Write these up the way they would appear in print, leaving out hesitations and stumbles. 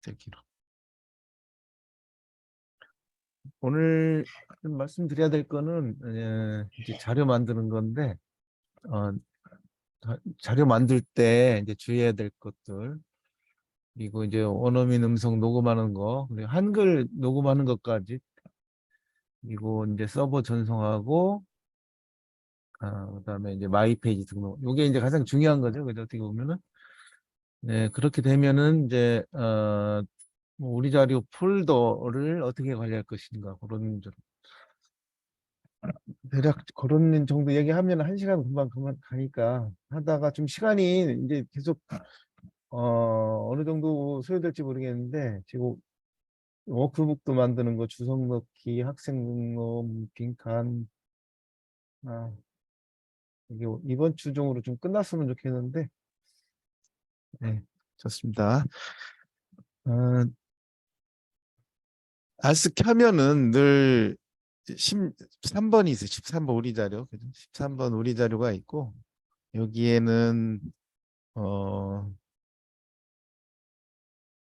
되기로. 오늘 좀 말씀드려야 될 거는 이제 자료 만드는 건데 어, 자료 만들 때 이제 주의해야 될 것들, 그리고 이제 원어민 음성 녹음하는 거, 그리고 한글 녹음하는 것까지, 그리고 이제 서버 전송하고 그다음에 이제 마이 페이지 등록. 이게 이제 가장 중요한 거죠. 그죠? 어떻게 보면은 네, 그렇게 되면은 이제 뭐 우리 자료 폴더를 어떻게 관리할 것인가, 그런 좀 대략 그런 정도 얘기하면 한 시간 금방 그만 가니까, 하다가 좀 시간이 이제 계속 어느 정도 소요될지 모르겠는데, 지금 워크북도 만드는 거, 주석 넣기, 학생 등록, 빈칸, 아, 이게 이번 주 중으로 좀 끝났으면 좋겠는데. 네, 좋습니다. 어, 알스 켜면은 늘 13번이 있어요. 13번 우리 자료. 그죠? 13번 우리 자료가 있고, 여기에는 어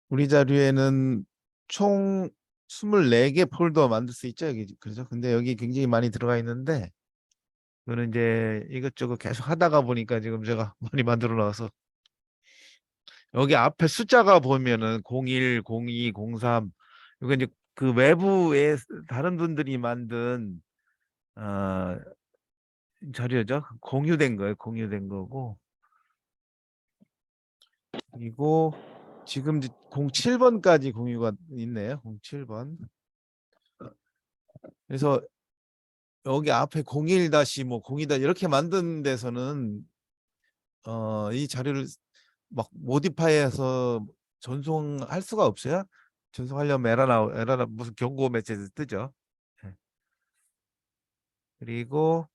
우리 자료에는 총 24개 폴더 만들 수 있죠, 여기. 그렇죠? 근데 여기 굉장히 많이 들어가 있는데, 그거는 이제 이것저것 계속 하다가 보니까 지금 제가 많이 만들어 놔서, 여기 앞에 숫자가 보면은 01, 02, 03, 이거 이제 그 외부에 다른 분들이 만든 어, 자료죠. 공유된 거예요. 공유된 거고. 그리고 지금 07번까지 공유가 있네요. 07번. 그래서 여기 앞에 01 다시 뭐 02 다시 이렇게 만든 데서는 이 자료를 막 모디파이해서 전송할 수가 없어요. 전송하려면 에러나 무슨 경고 메시지 뜨죠. 예. 그리고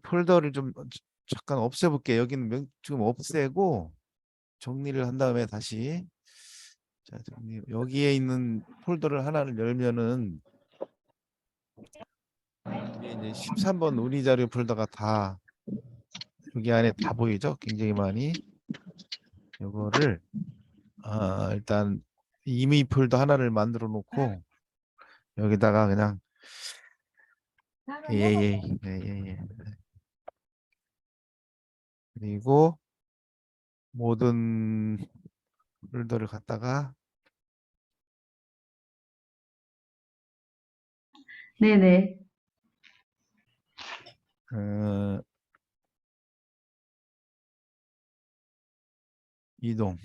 폴더를 좀 잠깐 없애볼게요. 여기는 지금 없애고 정리를 한 다음에 다시, 자, 여기에 있는 폴더를 하나를 열면은 이제 13번 우리 자료 폴더가 다 여기 안에 다 보이죠? 굉장히 많이. 요거를 일단 이미 폴더 하나를 만들어 놓고 여기다가 그냥 예예예 예. 그리고 모든 폴더를 갖다가 네네. 어, 이동.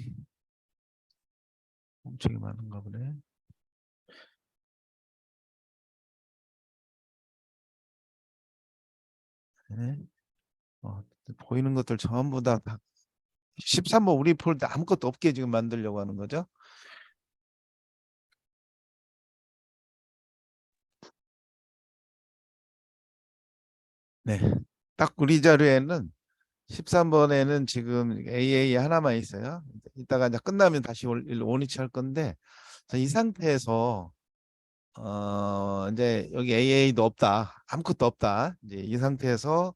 엄청 많은가 보네. 네. 보이는 것들 전부 다 13번 우리 폴더 아무것도 없게 지금 만들려고 하는 거죠. 네. 딱 우리 자료에는 13번에는 지금 AA 하나만 있어요. 이따가 이제 끝나면 다시 원위치 할 건데, 자, 이 상태에서 이제 여기 AA도 없다. 아무것도 없다. 이제 이 상태에서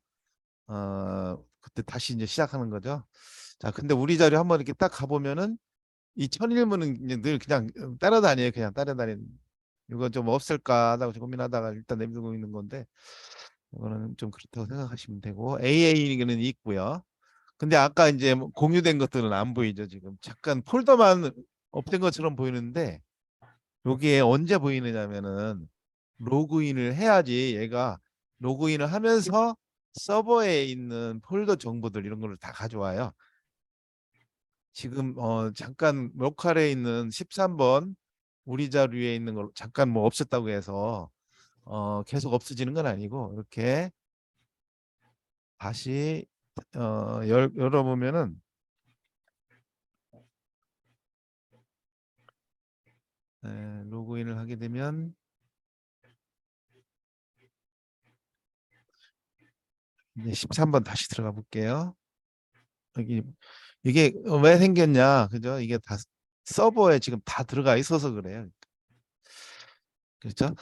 그때 다시 이제 시작하는 거죠. 자, 근데 우리 자료 한번 이렇게 딱 가보면은 이 천일문은 이제 늘 그냥 따라다녀요. 그냥 따라다니는. 이거 좀 없을까 하다가 고민하다가 일단 내밀고 있는 건데, 이거는 좀 그렇다고 생각하시면 되고, AA는 있고요. 근데 아까 이제 뭐 공유된 것들은 안 보이죠. 지금 잠깐 폴더만 없앤 것처럼 보이는데, 여기에 언제 보이느냐면은 로그인을 해야지 얘가 로그인을 하면서 서버에 있는 폴더 정보들 이런 거를 다 가져와요. 지금 잠깐 로컬에 있는 13번 우리 자료에 있는 걸 잠깐 뭐 없었다고 해서 계속 없어지는 건 아니고, 이렇게 다시 열어보면은 로그인을 하게 되면 이제 13번 다시 들어가 볼게요. 여기 이게 왜 생겼냐, 그죠? 이게 다 서버에 지금 다 들어가 있어서 그래요. 그렇죠?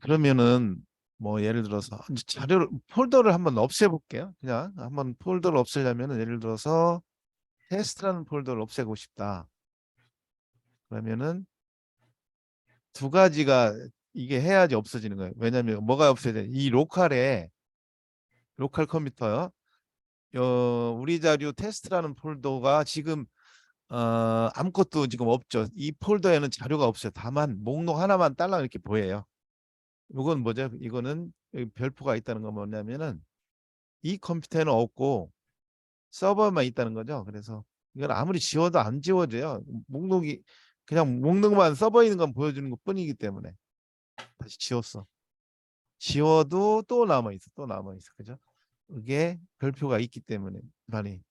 그러면은 뭐 예를 들어서 이제 자료를 폴더를 한번 없애볼게요. 그냥 한번 폴더를 없애려면은 예를 들어서 테스트라는 폴더를 없애고 싶다. 그러면은 두 가지가 이게 해야지 없어지는 거예요. 왜냐하면 뭐가 없어야 돼? 이 로컬 컴퓨터요. 우리 자료 테스트라는 폴더가 지금 아무것도 지금 없죠. 이 폴더에는 자료가 없어요. 다만 목록 하나만 딸랑 이렇게 보여요. 이건 뭐죠? 이거는 여기 별표가 있다는 건 뭐냐면은 이 컴퓨터에는 없고 서버만 있다는 거죠. 그래서 이건 아무리 지워도 안 지워져요. 목록이 그냥 목록만 서버에 있는 건 보여주는 것 뿐이기 때문에 다시 지웠어. 지워도 또 남아 있어. 또 남아 있어. 그죠? 이게 별표가 있기 때문에 많이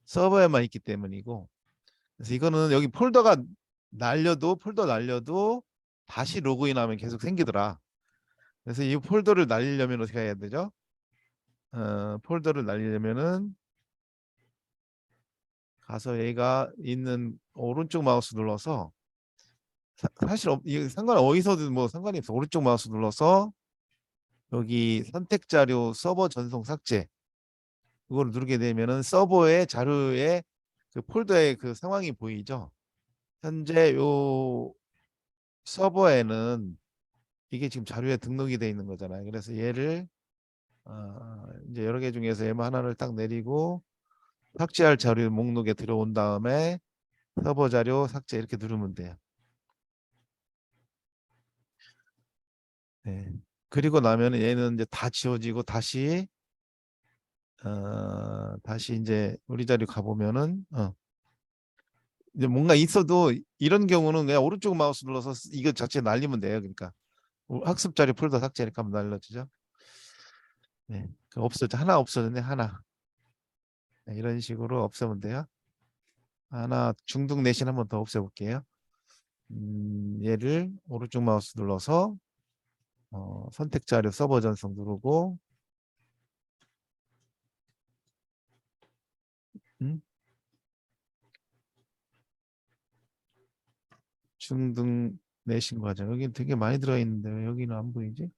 서버에만 있기 때문이고 그래서 이거는 여기 폴더 날려도 다시 로그인하면 계속 생기더라. 그래서 이 폴더를 날리려면 어떻게 해야 되죠? 폴더를 날리려면은 가서 얘가 있는 오른쪽 마우스 눌러서 사실 이게 상관 어디서든 뭐 상관이 없어. 오른쪽 마우스 눌러서 여기 선택 자료 서버 전송 삭제 그걸 누르게 되면은 서버의 자료에 그 폴더의 그 상황이 보이죠. 현재 요 서버에는 이게 지금 자료에 등록이 돼 있는 거잖아요. 그래서 얘를 이제 여러 개 중에서 얘만 하나를 딱 내리고 삭제할 자료 목록에 들어온 다음에 서버 자료 삭제 이렇게 누르면 돼요. 네. 그리고 나면 얘는 이제 다 지워지고 다시 이제 우리 자료 가보면은 이제 뭔가 있어도 이런 경우는 그냥 오른쪽 마우스 눌러서 이거 자체 날리면 돼요. 그러니까 학습 자료 폴더 삭제 이렇게 하면 날려지죠. 네. 하나 없어졌네 하나. 네, 이런 식으로 없애면 돼요. 하나 중등 내신 한번 더 없애볼게요. 얘를 오른쪽 마우스 눌러서 선택 자료 서버 전송 누르고 음, 중등 내신 과정 여기 되게 많이 들어있는데 왜 여기는 안 보이지?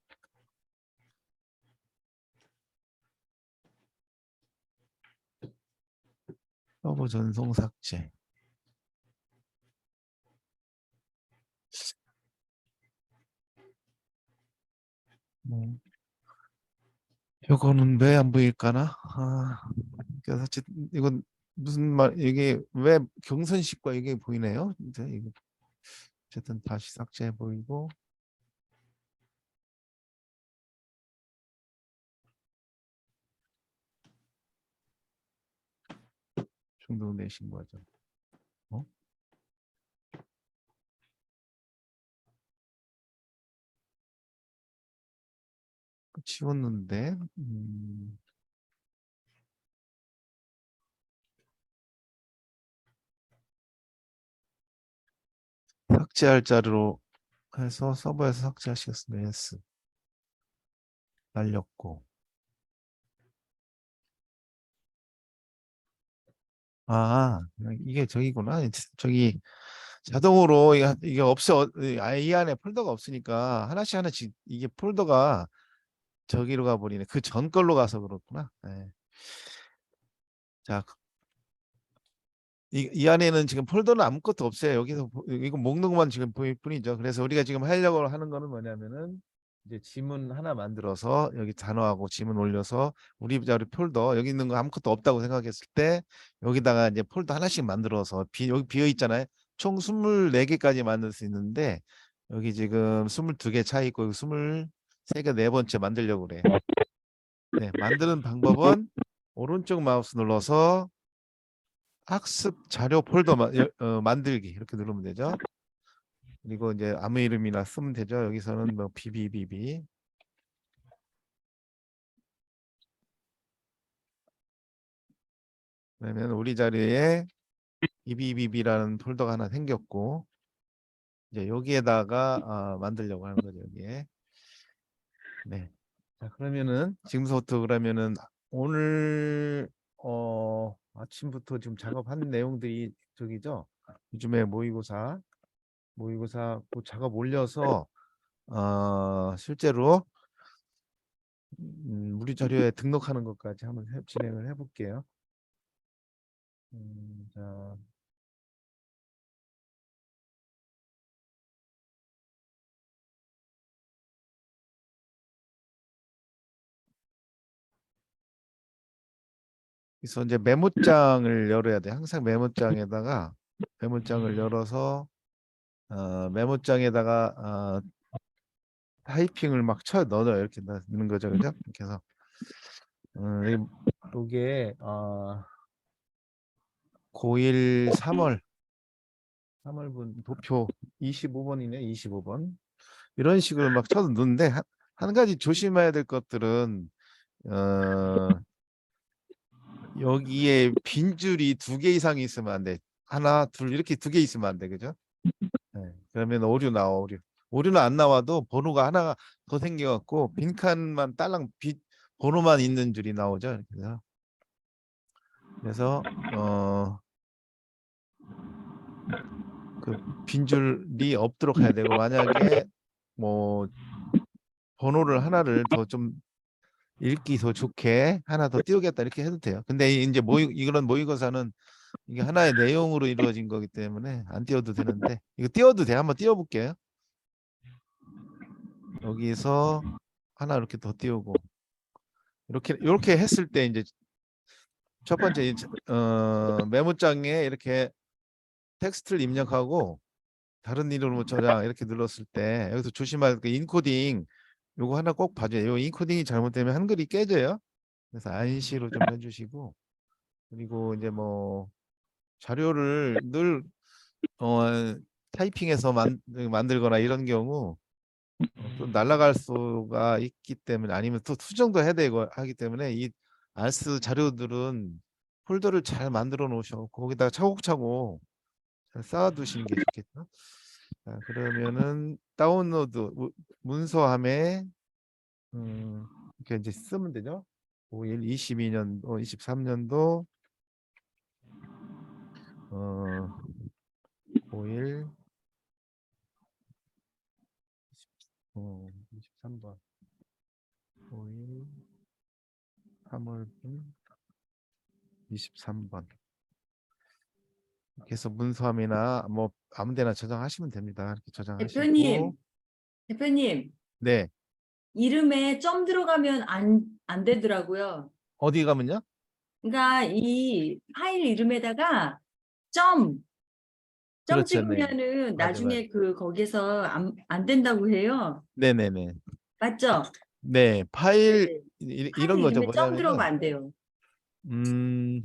서버 전송 삭제. 뭐, 요거는 왜 안 보일까나? 그래서 이건 무슨 말 이게 왜 경선식과 이게 보이네요? 이제 이거 어쨌든 다시 삭제해 보이고 중등 내신 과정. 어? 지웠는데 삭제할 자료로 해서 서버에서 삭제하시겠습니다. yes. 날렸고 이게 저기구나. 저기 자동으로 이게 없어. 아예 이 안에 폴더가 없으니까 하나씩 이게 폴더가 저기로 가버리네. 그 전 걸로 가서 그렇구나. 네. 자, 이 안에는 지금 폴더는 아무것도 없어요. 여기서 이거 목록만 지금 보일 뿐이죠. 그래서 우리가 지금 하려고 하는 거는 뭐냐면은 이제 지문 하나 만들어서 여기 단어하고 지문 올려서 우리 자료 폴더 여기 있는 거 아무것도 없다고 생각했을 때 여기다가 이제 폴더 하나씩 만들어서 여기 비어 있잖아요. 총 24개까지 만들 수 있는데 여기 지금 22개 차 있고 23개 네 번째 만들려고 그래. 네, 만드는 방법은 오른쪽 마우스 눌러서 학습 자료 폴더 만들기 이렇게 누르면 되죠. 그리고 이제 아무 이름이나 쓰면 되죠. 여기서는 뭐 비비비비 그러면 우리 자료에 비비비비라는 폴더가 하나 생겼고 이제 여기에다가 만들려고 하는 거죠. 여기에. 네. 자, 그러면은 지금부터 그러면은 오늘 아침부터 지금 작업한 내용들이 저기죠. 요즘에 모의고사 그 작업 올려서 실제로 우리 자료에 등록하는 것까지 한번 진행을 해볼게요. 자, 그래서 이제 메모장을 열어야 돼. 항상 메모장에다가 메모장을 열어서 메모장에다가 타이핑을 막 쳐 넣어요. 이렇게 넣는 거죠, 그죠? 이렇게 해서 이게 고1 3월분 도표 25번이네. 25번 이런 식으로 막 쳐서 넣는데 한 가지 조심해야 될 것들은 여기에 빈줄이 2개 이상이 있으면 안 돼. 하나, 둘 이렇게 2개 있으면 안 돼, 그죠? 네. 그러면 오류 나와. 오류는 안 나와도 번호가 하나가 더 생겨갖고 빈칸만 딸랑 번호만 있는 줄이 나오죠. 그래서 그 빈줄이 없도록 해야 되고, 만약에 뭐 번호를 하나를 더 좀 읽기 더 좋게 하나 더 띄우겠다 이렇게 해도 돼요. 근데 이제 이런 모의고사는 이게 하나의 내용으로 이루어진 거기 때문에 안 띄워도 되는데, 이거 띄워도 돼. 한번 띄워볼게요. 여기서 하나 이렇게 더 띄우고, 이렇게 했을 때 이제 첫 번째 메모장에 이렇게 텍스트를 입력하고 다른 이름으로 저장 이렇게 눌렀을 때 여기서 조심할 그 인코딩 요거 하나 꼭 봐줘요. 요 인코딩이 잘못되면 한글이 깨져요. 그래서 안시로 좀 해주시고, 그리고 이제 뭐 자료를 늘 타이핑해서 만들거나 이런 경우 또 날아갈 수가 있기 때문에, 아니면 또 수정도 해야 되고 하기 때문에 이 알스 자료들은 폴더를 잘 만들어 놓으셔 거기다가 차곡차곡 잘 쌓아 두시는 게 좋겠죠. 자, 그러면은 다운로드 문서함에 이렇게 이제 쓰면 되죠. 5일 22년도 23년도 5일 23번 5일 3월분 23번 이렇게 해서 문서함이나 뭐 아무데나 저장하시면 됩니다. 이렇게 저장하시고. 대표님, 네. 이름에 점 들어가면 안 되더라고요. 어디 가면요? 그러니까 이 파일 이름에다가 점 그렇죠. 네. 찍으면은 맞아, 맞아. 나중에 거기서 안 된다고 해요. 네네네. 맞죠? 네. 파일 네. 이런 파일 거죠. 이름에 점 들어가면 뭐냐면은 안 돼요. 음,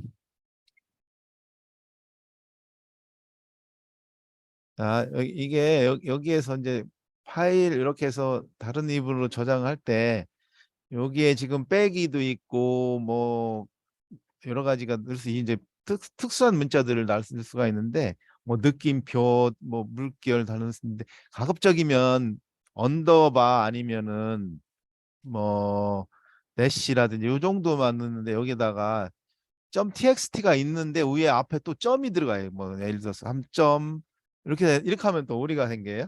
이게 여기에서 이제 파일 이렇게 해서 다른 입으로 저장할 때 여기에 지금 빼기도 있고 뭐 여러 가지가 넣을 수 이제 특수한 문자들을 넣을 수가 있는데, 뭐 느낌표, 뭐 물결 다는 쓰는데, 가급적이면 언더바 아니면은 뭐 대시라든지 요 정도만 넣는데, 여기다가 점 txt가 있는데 위에 앞에 또 점이 들어가요. 뭐 예를 들어서 3점 이렇게 하면 또 오리가 생겨요.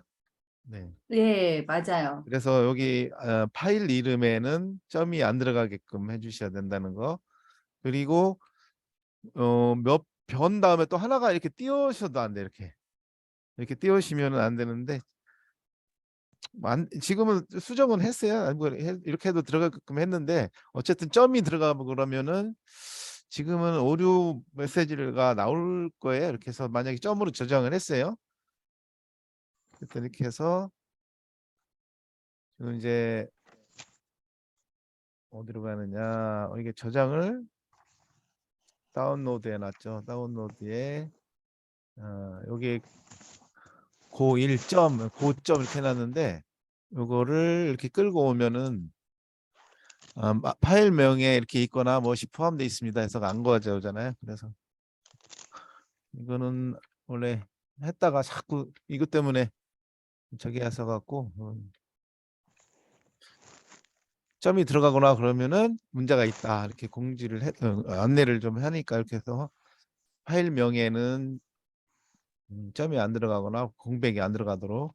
네. 네, 맞아요. 그래서 여기 파일 이름에는 점이 안 들어가게끔 해주셔야 된다는 거. 그리고 몇 변 다음에 또 하나가 이렇게 띄우셔도 안 돼. 이렇게 띄우시면은 안 되는데, 지금은 수정은 했어요. 아니, 뭐 이렇게 해도 들어가게끔 했는데, 어쨌든 점이 들어가면 그러면은 지금은 오류 메시지가 나올 거예요. 이렇게 해서 만약에 점으로 저장을 했어요. 그때 이렇게 해서 지금 이제 어디로 가느냐? 이게 저장을 다운로드해 놨죠. 다운로드에 여기 고1점, 고점 이렇게 해놨는데, 요거를 이렇게 끌고 오면은 파일명에 이렇게 있거나 무엇이 포함되어 있습니다 해서 안 가져오잖아요. 그래서 이거는 원래 했다가 자꾸 이것 때문에 저기 해서 갖고 점이 들어가거나 그러면은 문제가 있다 이렇게 공지를 안내를 좀 하니까, 이렇게 해서 파일명에는 점이 안 들어가거나 공백이 안 들어가도록.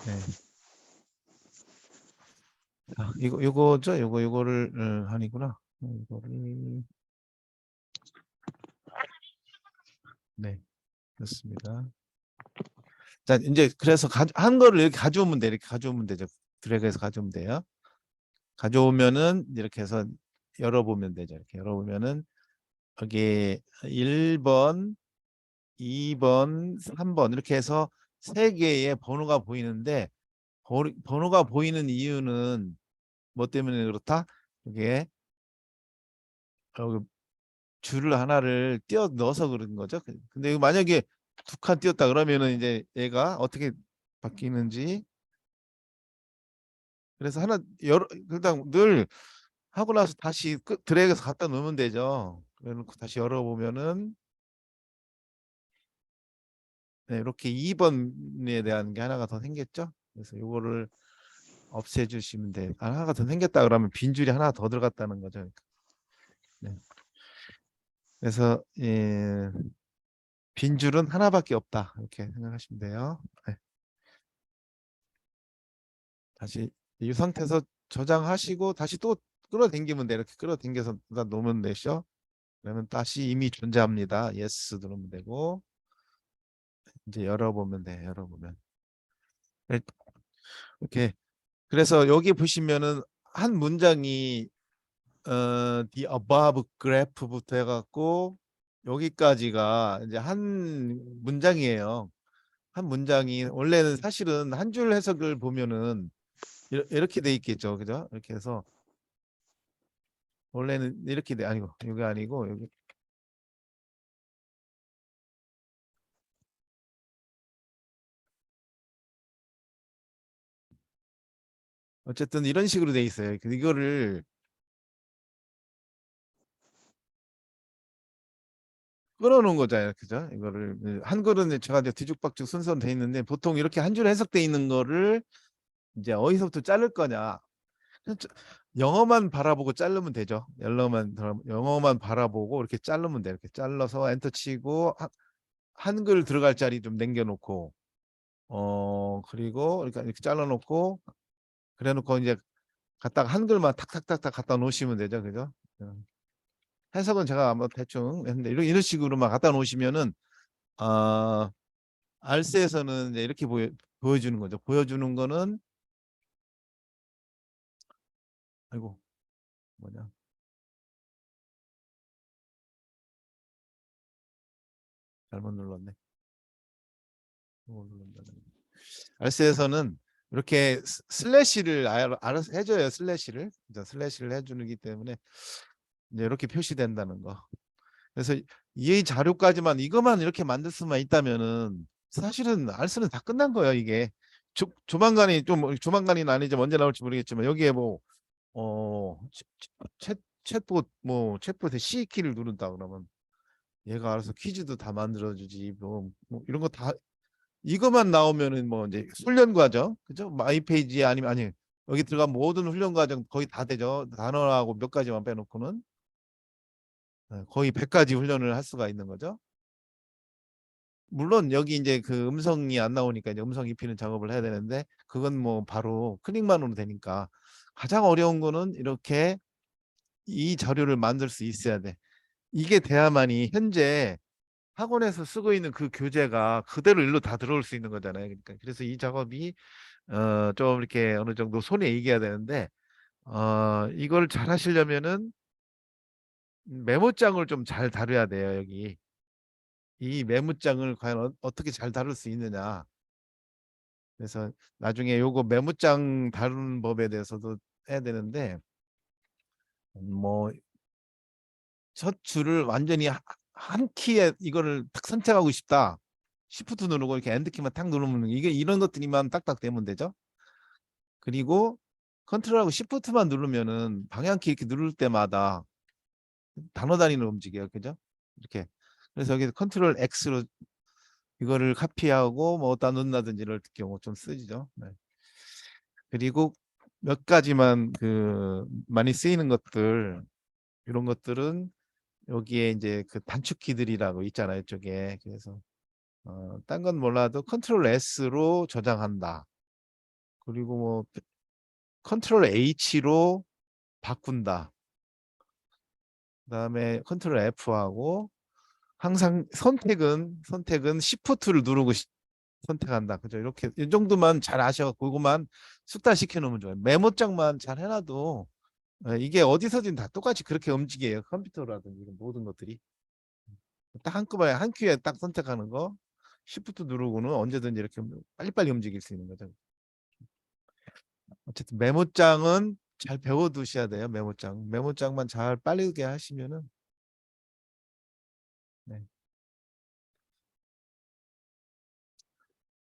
네. 이거죠. 요거를 하니구나. 이거를. 네, 그렇습니다. 자, 이제 그래서 한 거를 이렇게 가져오면 돼. 이렇게 가져오면 되죠. 드래그해서 가져오면 돼요. 가져오면은 이렇게 해서 열어보면 되죠. 이렇게 열어보면은 여기 1번, 2번, 3번 이렇게 해서 세 개의 번호가 보이는데 번호가 보이는 이유는 뭐 때문에 그렇다? 이게 여기 줄을 하나를 띄어 넣어서 그런 거죠. 근데 만약에 두 칸 띄었다 그러면은 이제 얘가 어떻게 바뀌는지 그래서 하나 열어 그냥 늘 하고 나서 다시 드래그해서 갖다 놓으면 되죠. 그래놓고 다시 열어보면은 네, 이렇게 2번에 대한 게 하나가 더 생겼죠. 그래서 이거를 없애주시면 돼. 하나가 더 생겼다 그러면 빈 줄이 하나 더 들어갔다는 거죠. 네. 그래서 빈 줄은 하나밖에 없다 이렇게 생각하시면 돼요. 네. 다시 이 상태에서 저장하시고 다시 또 끌어당기면 돼. 이렇게 끌어당겨서 놓으면 되죠. 그러면 다시 이미 존재합니다. 예스 누르면 되고 이제 열어보면 돼. 열어보면 네, 이렇게 그래서 여기 보시면은 한 문장이 the above graph부터 해갖고 여기까지가 이제 한 문장이에요. 한 문장이 원래는 사실은 한 줄 해석을 보면은 이렇게 돼 있겠죠, 그죠? 이렇게 해서 원래는 이렇게 돼 아니고 여기 아니고 여기 어쨌든 이런 식으로 돼 있어요. 이거를 끌어놓은 거잖아요, 그죠? 이거를 한글은 제가 이제 뒤죽박죽 순서로 돼 있는데 보통 이렇게 한 줄 해석돼 있는 거를 이제 어디서부터 자를 거냐? 영어만 바라보고 자르면 되죠. 영어만 바라보고 이렇게 자르면 돼. 이렇게 잘라서 엔터 치고 한글 들어갈 자리 좀 남겨놓고 그리고 그러니까 이렇게 잘라놓고 그래놓고 이제 갖다가 한글만 탁탁탁탁 갖다 놓으시면 되죠, 그죠? 해석은 제가 아마 대충 했는데 이런 식으로만 갖다 놓으시면은 어, 알스에서는 이제 이렇게 보여주는 거죠. 보여주는 거는 아이고 뭐냐 잘못 눌렀네. 잘못 눌렀네. 알스에서는 이렇게 슬래시를 알아서 해줘요. 슬래시를 슬래시를 해주기 때문에 이제 이렇게 표시된다는 거. 그래서 이 자료까지만 이것만 이렇게 만들 수만 있다면은 사실은 알스는 다 끝난 거예요. 이게 조만간이 좀 조만간이는 아니지 언제 나올지 모르겠지만 여기에 뭐어 챗봇 뭐 챗봇에 C 키를 누른다 그러면 얘가 알아서 퀴즈도 다 만들어주지 뭐 이런 거 다 이것만 나오면은 뭐 이제 훈련 과정 그죠? 마이 페이지 아니면 아니 여기 들어간 모든 훈련 과정 거의 다 되죠. 단어하고 몇 가지만 빼놓고는 거의 100가지 훈련을 할 수가 있는 거죠. 물론 여기 이제 그 음성이 안 나오니까 이제 음성 입히는 작업을 해야 되는데 그건 뭐 바로 클릭만으로 되니까 가장 어려운 거는 이렇게 이 자료를 만들 수 있어야 돼. 이게 돼야만이 현재 학원에서 쓰고 있는 그 교재가 그대로 일로 다 들어올 수 있는 거잖아요. 그러니까 그래서 이 작업이 좀 이렇게 어느 정도 손에 익어야 되는데 이걸 잘 하시려면은 메모장을 좀 잘 다뤄야 돼요. 여기 이 메모장을 과연 어떻게 잘 다룰 수 있느냐. 그래서 나중에 요거 메모장 다루는 법에 대해서도 해야 되는데 뭐 첫 줄을 완전히 한 키에 이거를 딱 선택하고 싶다. 시프트 누르고 이렇게 엔드 키만 탁 누르면 이게 이런 것들이만 딱딱 되면 되죠. 그리고 컨트롤하고 시프트만 누르면은 방향키 이렇게 누를 때마다 단어 단위로 움직여요. 그죠? 이렇게. 그래서 여기 컨트롤 X로 이거를 카피하고 뭐 어디다 넣는다든지 이럴 경우 좀 쓰지죠. 네. 그리고 몇 가지만 그 많이 쓰이는 것들 이런 것들은 여기에 이제 그 단축키들이라고 있잖아요. 이쪽에. 그래서 딴 건 몰라도 컨트롤 S로 저장한다. 그리고 뭐 컨트롤 H로 바꾼다. 그다음에 컨트롤 F하고 항상 선택은 시프트를 누르고 선택한다. 그죠? 이렇게 이 정도만 잘 아셔. 그거만 숙달시켜 놓으면 좋아요. 메모장만 잘 해놔도 이게 어디서든 다 똑같이 그렇게 움직여요. 컴퓨터라든지 이런 모든 것들이. 딱 한꺼번에 한 큐에 딱 선택하는 거. Shift 누르고는 언제든지 이렇게 빨리빨리 움직일 수 있는 거죠. 어쨌든 메모장은 잘 배워두셔야 돼요. 메모장만 잘 빠르게 하시면은. 네.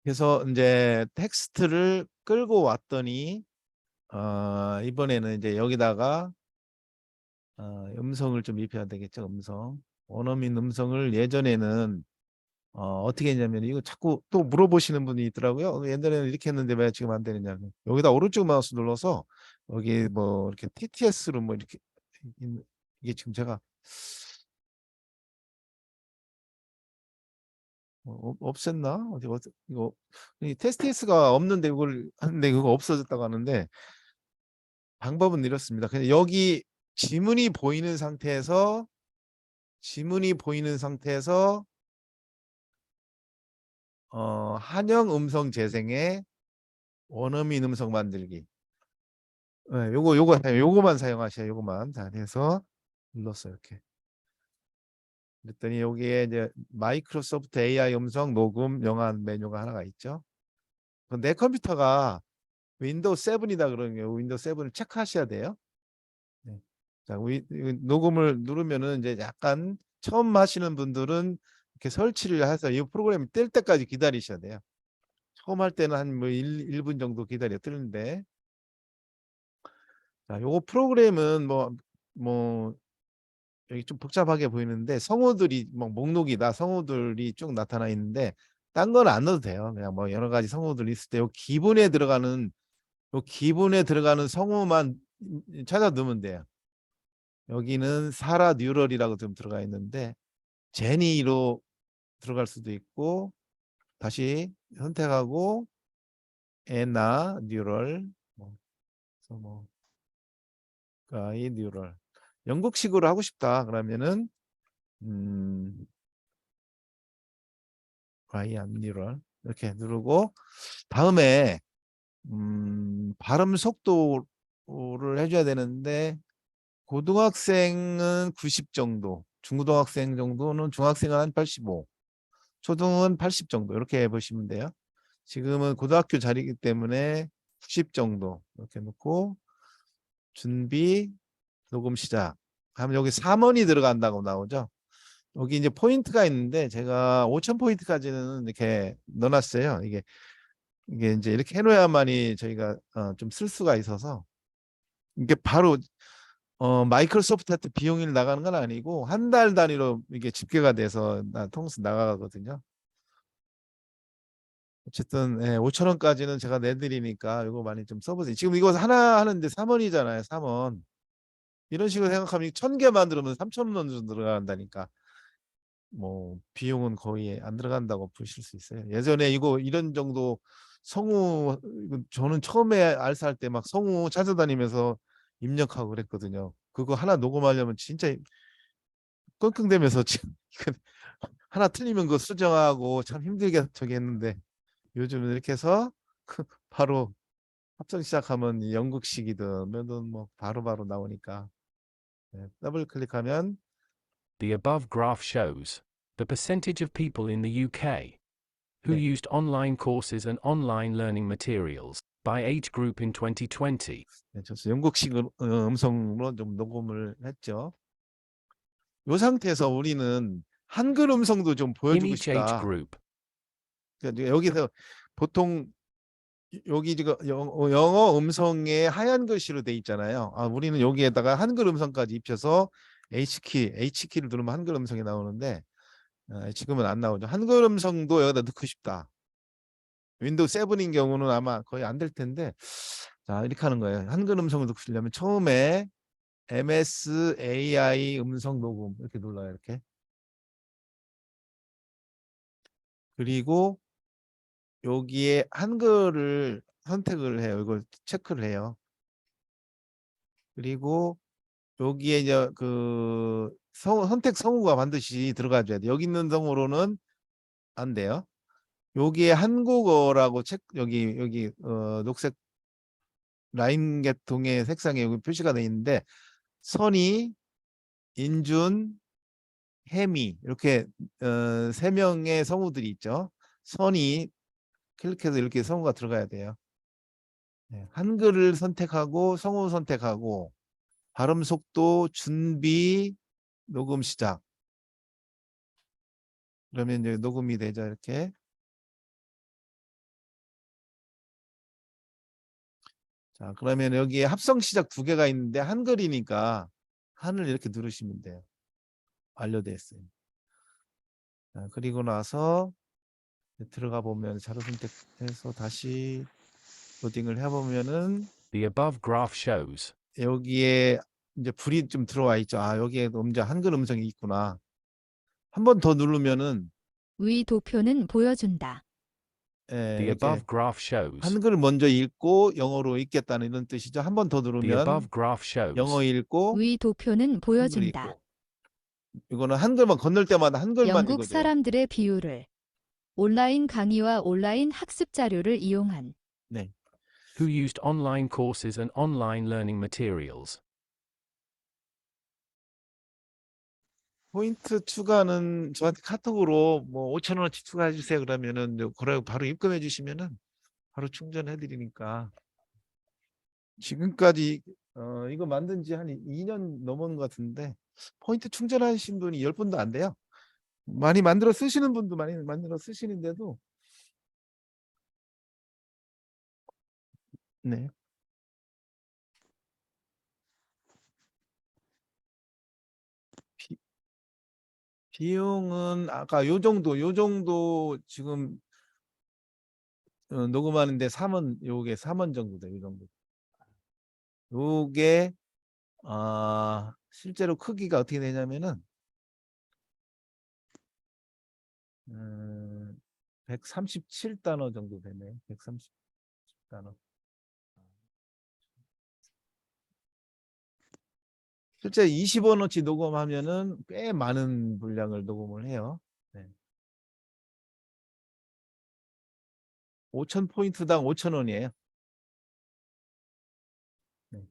그래서 이제 텍스트를 끌고 왔더니 이번에는 이제 여기다가 음성을 좀 입혀야 되겠죠. 원어민 음성을 예전에는 어떻게 했냐면 이거 자꾸 또 물어보시는 분이 있더라고요. 옛날에는 이렇게 했는데 왜 지금 안 되느냐. 여기다 오른쪽 마우스 눌러서 여기 뭐 이렇게 TTS로 뭐 이렇게 이게 지금 제가 없앴나? 이거 이 테스트스가 없는데 이걸 하는데 그거 없어졌다고 하는데 방법은 이렇습니다. 그냥 여기 지문이 보이는 상태에서 한영 음성 재생에 원어민 음성 만들기. 네, 요거만 사용하셔요. 요거만. 자, 해서 눌렀어요. 이렇게. 그랬더니 여기에 이제 마이크로소프트 AI 음성 녹음 영화 메뉴가 하나가 있죠. 내 컴퓨터가 윈도우 7이다 그러면 윈도우 7을 체크하셔야 돼요. 네. 자, 녹음을 누르면은 이제 약간 처음 하시는 분들은 이렇게 설치를 해서 이 프로그램이 뜰 때까지 기다리셔야 돼요. 처음 할 때는 한 뭐 1분 정도 기다려 뜨는데. 자, 요거 프로그램은 뭐 여기 좀 복잡하게 보이는데 성우들이 뭐 목록이다 성우들이 쭉 나타나 있는데 딴 건 안 넣어도 돼요. 그냥 뭐 여러 가지 성우들이 있을 때 요 기본에 들어가는 성우만 찾아 넣으면 돼요. 여기는 사라 뉴럴이라고 좀 들어가 있는데 제니로 들어갈 수도 있고 다시 선택하고 에나 뉴럴 뭐 가이 뉴럴 영국식으로 하고 싶다 그러면은 가이안 뉴럴 이렇게 누르고 다음에 발음 속도를 해줘야 되는데 고등학생은 90 정도, 중고등학생 정도는 중학생은 한 85, 초등은 80 정도 이렇게 보시면 돼요. 지금은 고등학교 자리이기 때문에 90 정도 이렇게 놓고 준비 녹음 시작 하면 여기 3원이 들어간다고 나오죠. 여기 이제 포인트가 있는데 제가 5,000 포인트까지는 이렇게 넣어놨어요. 이게 이제 이렇게 해놓아야만이 저희가 좀 쓸 수가 있어서 이게 바로 마이크로소프트한테 비용이 나가는 건 아니고 한 달 단위로 이게 집계가 돼서 통수 나가거든요. 어쨌든 5,000원까지는 제가 내드리니까 이거 많이 좀 써보세요. 지금 이거 하나 하는데 3원이잖아요. 3원. 이런 식으로 생각하면 1,000개 만들면 3,000원 정도 들어간다니까. 뭐 비용은 거의 안 들어간다고 보실 수 있어요. 예전에 이런 정도 저는 처음에 알사 할 때 막 성우 찾아다니면서 입력하고 그랬거든요. 그거 하나 녹음하려면 진짜 끙끙대면서 지금 하나 틀리면 그거 수정하고 참 힘들게 저기 했는데 요즘은 이렇게 해서 바로 합성 시작하면 영국식이든 뭐든 뭐 바로바로 나오니까 더블 클릭하면 The above graph shows the percentage of people in the UK who 네, used online courses and online learning materials by age group in 2020. 네, 좋습니다. 영국식 음성으로 좀 녹음을 했죠. 이 상태에서 우리는 한글 음성도 좀 In 보여주고 each age 싶다. group, 그러니까 여기서 보통 여기 지금 영어 음성에 하얀 글씨로 돼 있잖아요. 우리는 여기에다가 한글 음성까지 입혀서 H키를 누르면 한글 음성이 나오는데 지금은 안 나오죠. 한글 음성도 여기다 넣고 싶다. 윈도우 7인 경우는 아마 거의 안 될 텐데 자 이렇게 하는 거예요. 한글 음성을 넣고 싶으려면 처음에 MS AI 음성 녹음 이렇게 눌러요. 이렇게. 그리고 여기에 한글을 선택을 해요. 이걸 체크를 해요. 그리고 여기에 이제 선택 성우가 반드시 들어가줘야 돼. 여기 있는 성우로는 안 돼요. 여기에 한국어라고 녹색 라인 계통의 색상에 여기 표시가 돼 있는데 선희, 인준, 혜미 이렇게 세 명의 성우들이 있죠. 선희 클릭해서 이렇게 성우가 들어가야 돼요. 네, 한글을 선택하고 성우 선택하고 발음 속도 준비 녹음 시작. 그러면 이제 녹음이 되죠. 이렇게. 자, 그러면 여기에 합성 시작 두 개가 있는데 한글이니까 한을 이렇게 누르시면 돼요. 완료돼 있어요. 자, 그리고 나서 들어가 보면 자료 선택해서 다시 로딩을 해보면은 The above graph shows 여기에 이제 불이 좀 들어와 있죠. 아, 여기에 먼저 한글 음성이 있구나. 한 번 더 누르면은 위 도표는 보여준다. the 이렇게 above graph shows 한글 먼저 읽고 영어로 읽겠다는 이런 뜻이죠. 한 번 더 the 누르면 above graph shows 영어 읽고 위 도표는 한글 보여준다. 읽고. 이거는 한글만 건널 때마다 한글만 영국 읽어줘요. 사람들의 비율을 온라인 강의와 온라인 학습 자료를 이용한 네. who used online courses and online learning materials. 포인트 추가는 저한테 카톡으로 뭐 5,000원어치 추가해 주세요 그러면은 바로 입금해 주시면은 바로 충전해 드리니까. 지금까지 이거 만든 지 한 2년 넘은 것 같은데 포인트 충전하신 분이 10분도 안 돼요. 많이 만들어 쓰시는 분도 많이 만들어 쓰시는데도 네. 비용은 아까 요 정도 지금 녹음하는데 3원 요게 3원 정도 돼요. 이 정도. 요게 실제로 크기가 어떻게 되냐면은 137단어 정도 되네. 130단어. 실제 20원어치 녹음하면은 꽤 많은 분량을 녹음을 해요. 네. 5,000포인트당 5,000원이에요. 네.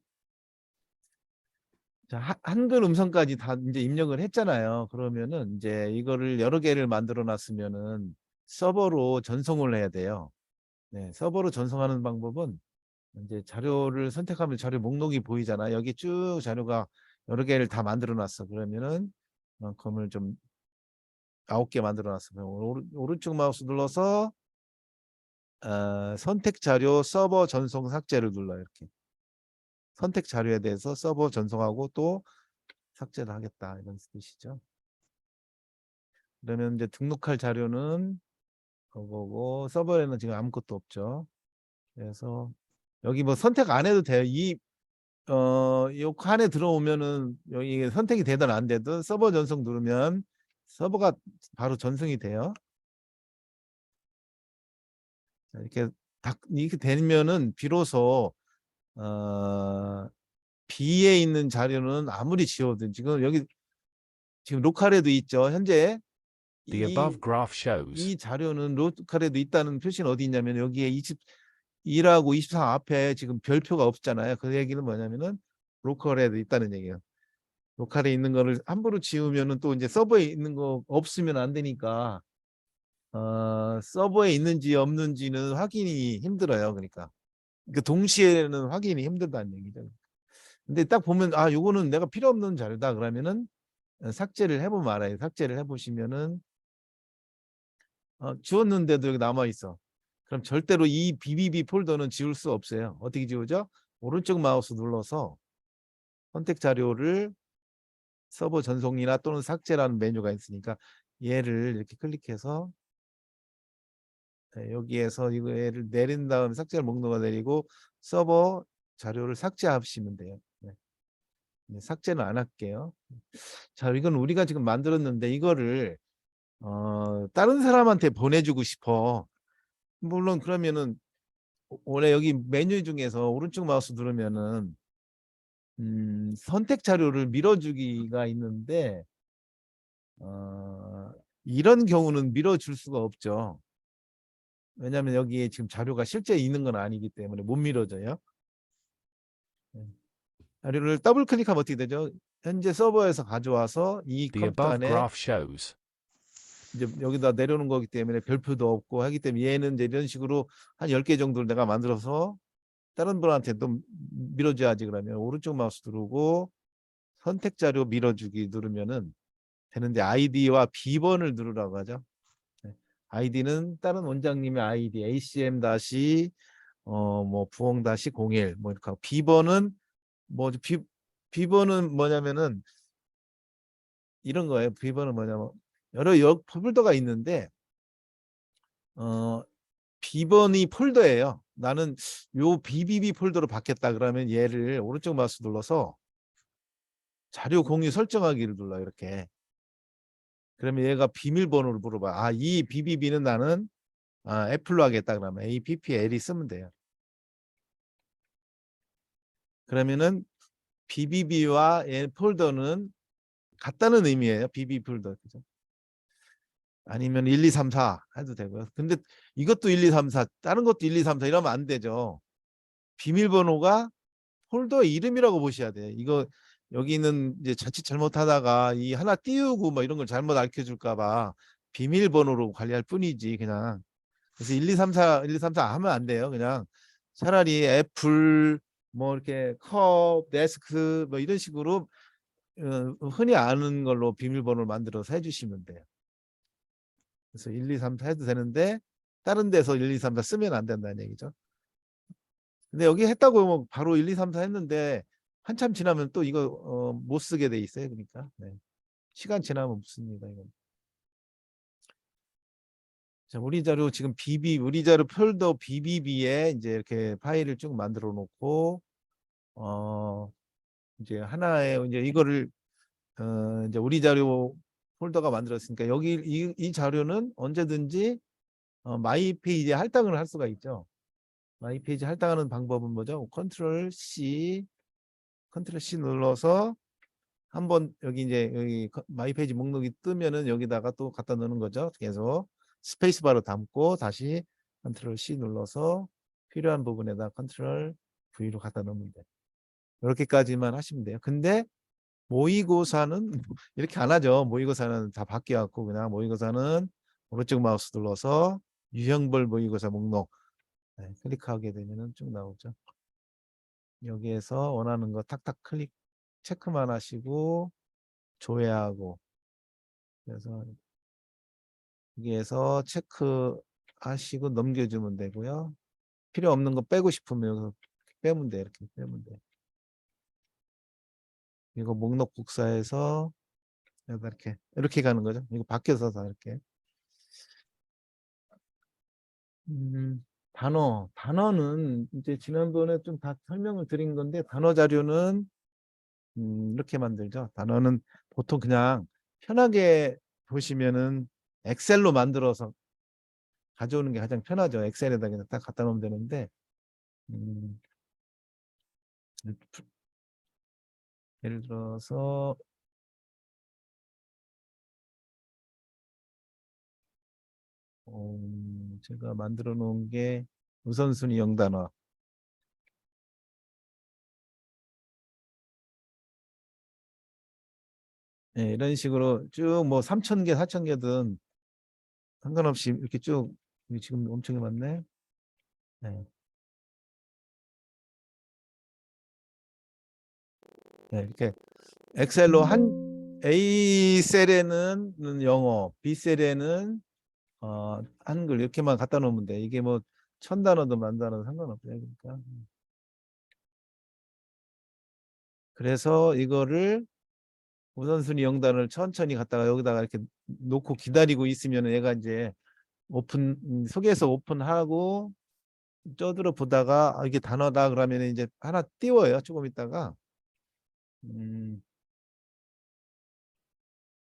자, 한글 음성까지 다 이제 입력을 했잖아요. 그러면은 이제 이거를 여러 개를 만들어 놨으면은 서버로 전송을 해야 돼요. 네, 서버로 전송하는 방법은 이제 자료를 선택하면 자료 목록이 보이잖아. 여기 쭉 자료가 여러 개를 다 만들어 놨어. 그러면은 그만큼을 좀 9개 만들어 놨어. 오른쪽 마우스 눌러서 선택 자료 서버 전송 삭제를 눌러요. 이렇게. 선택 자료에 대해서 서버 전송하고 또 삭제를 하겠다. 이런 뜻이죠. 그러면 이제 등록할 자료는 그거고 서버에는 지금 아무것도 없죠. 그래서 여기 뭐 선택 안 해도 돼요. 요 칸에 들어오면은 여기 선택이 되든 안 되든 서버 전송 누르면 서버가 바로 전송이 돼요. 자, 이렇게 되면은 비로소 B에 있는 자료는 아무리 지워도 지금 여기 지금 로컬에도 있죠. 현재 The above graph shows 이 자료는 로컬에도 있다는 표시는 어디 있냐면 여기에 22라고 24 앞에 지금 별표가 없잖아요. 그 얘기는 뭐냐면은 로컬에도 있다는 얘기예요. 로컬에 있는 거를 함부로 지우면은 또 이제 서버에 있는 거 없으면 안 되니까 서버에 있는지 없는지는 확인이 힘들어요. 그러니까 동시에는 확인이 힘들다는 얘기죠. 근데 딱 보면 요거는 내가 필요 없는 자료다 그러면은 삭제를 해보면 알아요. 삭제를 해보시면은 지웠는데도 여기 남아 있어. 그럼 절대로 이 BBB 폴더는 지울 수 없어요. 어떻게 지우죠? 오른쪽 마우스 눌러서 선택 자료를 서버 전송이나 또는 삭제라는 메뉴가 있으니까 얘를 이렇게 클릭해서 여기에서 얘를 내린 다음에 삭제를 목록을 내리고 서버 자료를 삭제하시면 돼요. 네. 삭제는 안 할게요. 자, 이건 우리가 지금 만들었는데 이거를 다른 사람한테 보내주고 싶어. 물론 그러면은 원래 여기 메뉴 중에서 오른쪽 마우스 누르면은 선택 자료를 밀어주기가 있는데 이런 경우는 밀어줄 수가 없죠. 왜냐하면 여기에 지금 자료가 실제 있는 건 아니기 때문에 못 밀어줘요. 자료를 더블 클릭하면 어떻게 되죠? 현재 서버에서 가져와서 이 The 컴퓨터 above 안에 graph shows 이제 여기다 내려오는 거기 때문에 별표도 없고 하기 때문에 얘는 이제 이런 식으로 한 10개 정도를 내가 만들어서 다른 분한테 또 밀어줘야지. 그러면 오른쪽 마우스 누르고 선택 자료 밀어주기 누르면은 되는데 아이디와 비번을 누르라고 하죠. 네. 아이디는 다른 원장님의 아이디 ACM 다시 뭐 부엉 다시 01 뭐 이렇게 하고 비번은 비번은 뭐냐면은 이런 거예요. 비번은 뭐냐면 여러 폴더가 있는데 비번이 폴더예요. 나는 요 BBB 폴더로 바뀌었다 그러면 얘를 오른쪽 마우스 눌러서 자료 공유 설정하기를 눌러 이렇게. 그러면 얘가 비밀번호를 물어봐. 이 BBB는 나는 애플로 하겠다 그러면 APPL이 쓰면 돼요. 그러면은 BBB와 얘 폴더는 같다는 의미예요. BB 폴더. 그죠? 아니면 1, 2, 3, 4 해도 되고요. 근데 이것도 1, 2, 3, 4 다른 것도 1, 2, 3, 4 이러면 안 되죠. 비밀번호가 폴더 이름이라고 보셔야 돼요. 이거 여기는 이제 자칫 잘못하다가 이 하나 띄우고 뭐 이런 걸 잘못 알려줄까 봐 비밀번호로 관리할 뿐이지 그냥. 그래서 1, 2, 3, 4, 1, 2, 3, 4 하면 안 돼요. 그냥 차라리 애플 뭐 이렇게 컵, 데스크 뭐 이런 식으로 흔히 아는 걸로 비밀번호를 만들어서 해주시면 돼요. 그래서 1, 2, 3, 4 해도 되는데 다른 데서 1, 2, 3, 4 쓰면 안 된다는 얘기죠. 근데 여기 했다고 뭐 바로 1, 2, 3, 4 했는데 한참 지나면 또 이거 못 쓰게 돼 있어요. 그러니까 네. 시간 지나면 못 씁니다. 이건. 자, 우리 자료 지금 우리 자료 폴더 BBB에 이제 이렇게 파일을 쭉 만들어 놓고 이제 하나의 이제 이거를 이제 우리 자료 폴더가 만들었으니까 여기 이 자료는 언제든지 마이 페이지에 할당을 할 수가 있죠. 마이 페이지 할당하는 방법은 뭐죠? 컨트롤 C 눌러서 한번 여기 이제 여기 마이 페이지 목록이 뜨면은 여기다가 또 갖다 넣는 거죠. 계속 스페이스바로 담고 다시 컨트롤 C 눌러서 필요한 부분에다 컨트롤 V로 갖다 넣으면 돼요. 이렇게까지만 하시면 돼요. 근데 모의고사는 이렇게 안 하죠. 모의고사는 다 바뀌어갖고 그냥 모의고사는 오른쪽 마우스 눌러서 유형별 모의고사 목록 클릭하게 되면은 쭉 나오죠. 여기에서 원하는 거 탁탁 클릭 체크만 하시고 조회하고 그래서 여기에서 체크하시고 넘겨주면 되고요. 필요 없는 거 빼고 싶으면 빼면 돼. 이렇게 빼면 돼. 이거 목록 복사해서 이렇게 가는 거죠. 이거 바뀌어서 다 이렇게. 단어는 이제 지난번에 좀 다 설명을 드린 건데 단어 자료는 이렇게 만들죠. 단어는 보통 그냥 편하게 보시면은 엑셀로 만들어서 가져오는 게 가장 편하죠. 엑셀에다 그냥 딱 갖다 놓으면 되는데 예를 들어서 제가 만들어 놓은 게 우선순위 0단어. 네, 이런 식으로 쭉 뭐 3,000개, 4,000개든 상관없이 이렇게 쭉 지금 엄청 많네. 네. 네, 이렇게 엑셀로 한 A 셀에는 영어, B 셀에는 한글 이렇게만 갖다 놓으면 돼. 이게 뭐 1,000단어도 10,000단어도 상관없어요. 그러니까. 그래서 이거를 우선순위 0단을 천천히 갖다가 여기다가 이렇게 놓고 기다리고 있으면 얘가 이제 속에서 오픈하고 쪼들어 보다가 이게 단어다 그러면 이제 하나 띄워요. 조금 있다가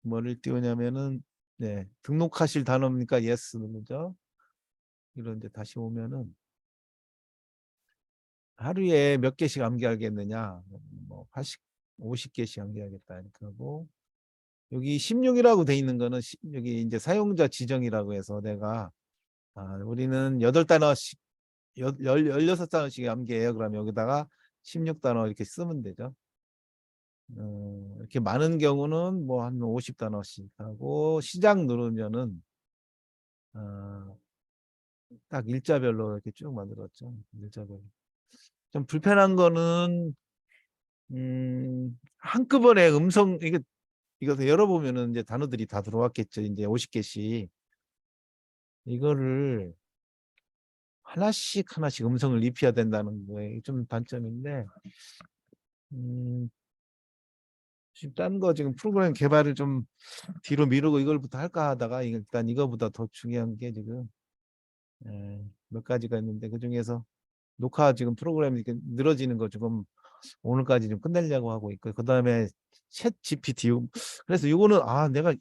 뭐를 띄우냐면은 네, 등록하실 단어입니까? 예스 누르죠. 이런 이제 다시 오면은 하루에 몇 개씩 암기하겠느냐? 뭐 80, 50개씩 암기하겠다 이렇게 하고 여기 16이라고 돼 있는 거는 여기 이제 사용자 지정이라고 해서 내가 우리는 8단어씩 16단어씩 암기해요. 그러면 여기다가 16단어 이렇게 쓰면 되죠. 이렇게 많은 경우는 뭐 한 50단어씩 하고 시작 누르면은 딱 일자별로 이렇게 쭉 만들었죠. 일자별로. 좀 불편한 거는 한꺼번에 음성 이거 열어보면은 이제 단어들이 다 들어왔겠죠. 이제 50개씩 이거를 하나씩 음성을 입혀야 된다는 거에 좀 단점인데 지금 딴 거 지금 프로그램 개발을 좀 뒤로 미루고 이걸부터 할까 하다가 일단 이거보다 더 중요한 게 지금 몇 가지가 있는데 그 중에서 녹화 지금 프로그램이 이렇게 늘어지는 거 지금 오늘까지 좀 끝내려고 하고 있고 그 다음에 챗 GPT 그래서 이거는 내가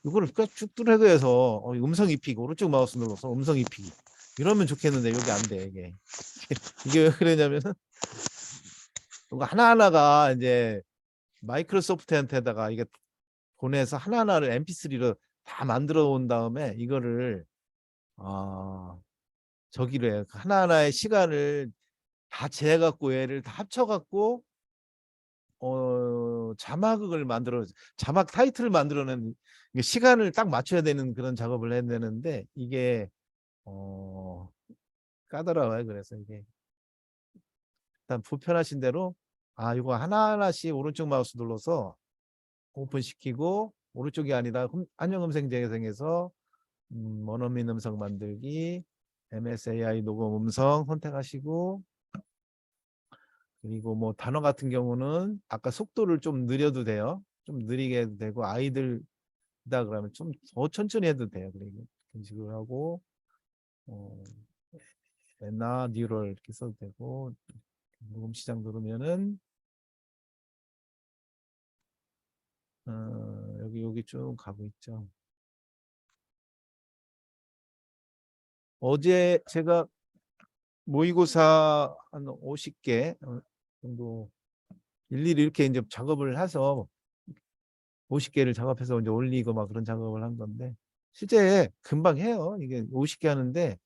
이거를 쭉 뚫어서 음성 입히기 오른쪽 마우스 눌러서 음성 입히기 이러면 좋겠는데 여기 안 돼 이게 이게 왜 그러냐면은 이거 하나하나가 이제 마이크로소프트한테다가 이게 보내서 하나하나를 MP3로 다 만들어 온 다음에 이거를 저기로 해요. 하나하나의 시간을 다 재갖고 얘를 다 합쳐갖고 자막을 만들어 자막 타이틀을 만들어낸 시간을 딱 맞춰야 되는 그런 작업을 해야 되는데 이게 까다로워요. 그래서 이게 일단 불편하신 대로 이거 하나하나씩 오른쪽 마우스 눌러서 오픈시키고 오른쪽이 아니다 한영 음성 재생해서 원어민 음성 만들기 MSAI 녹음 음성 선택하시고 그리고 뭐 단어 같은 경우는 아까 속도를 좀 느려도 돼요. 좀 느리게 해도 되고 아이들이다 그러면 좀 더 천천히 해도 돼요. 그리고 그런 식으로 하고 에나 뉴럴 이렇게 써도 되고 녹음 시작 누르면은 여기 쭉 가고 있죠. 어제 제가 모의고사 한 50개 정도 일일이 이렇게 이제 작업을 해서 50개를 작업해서 이제 올리고 막 그런 작업을 한 건데 실제 금방 해요. 이게 50개 하는데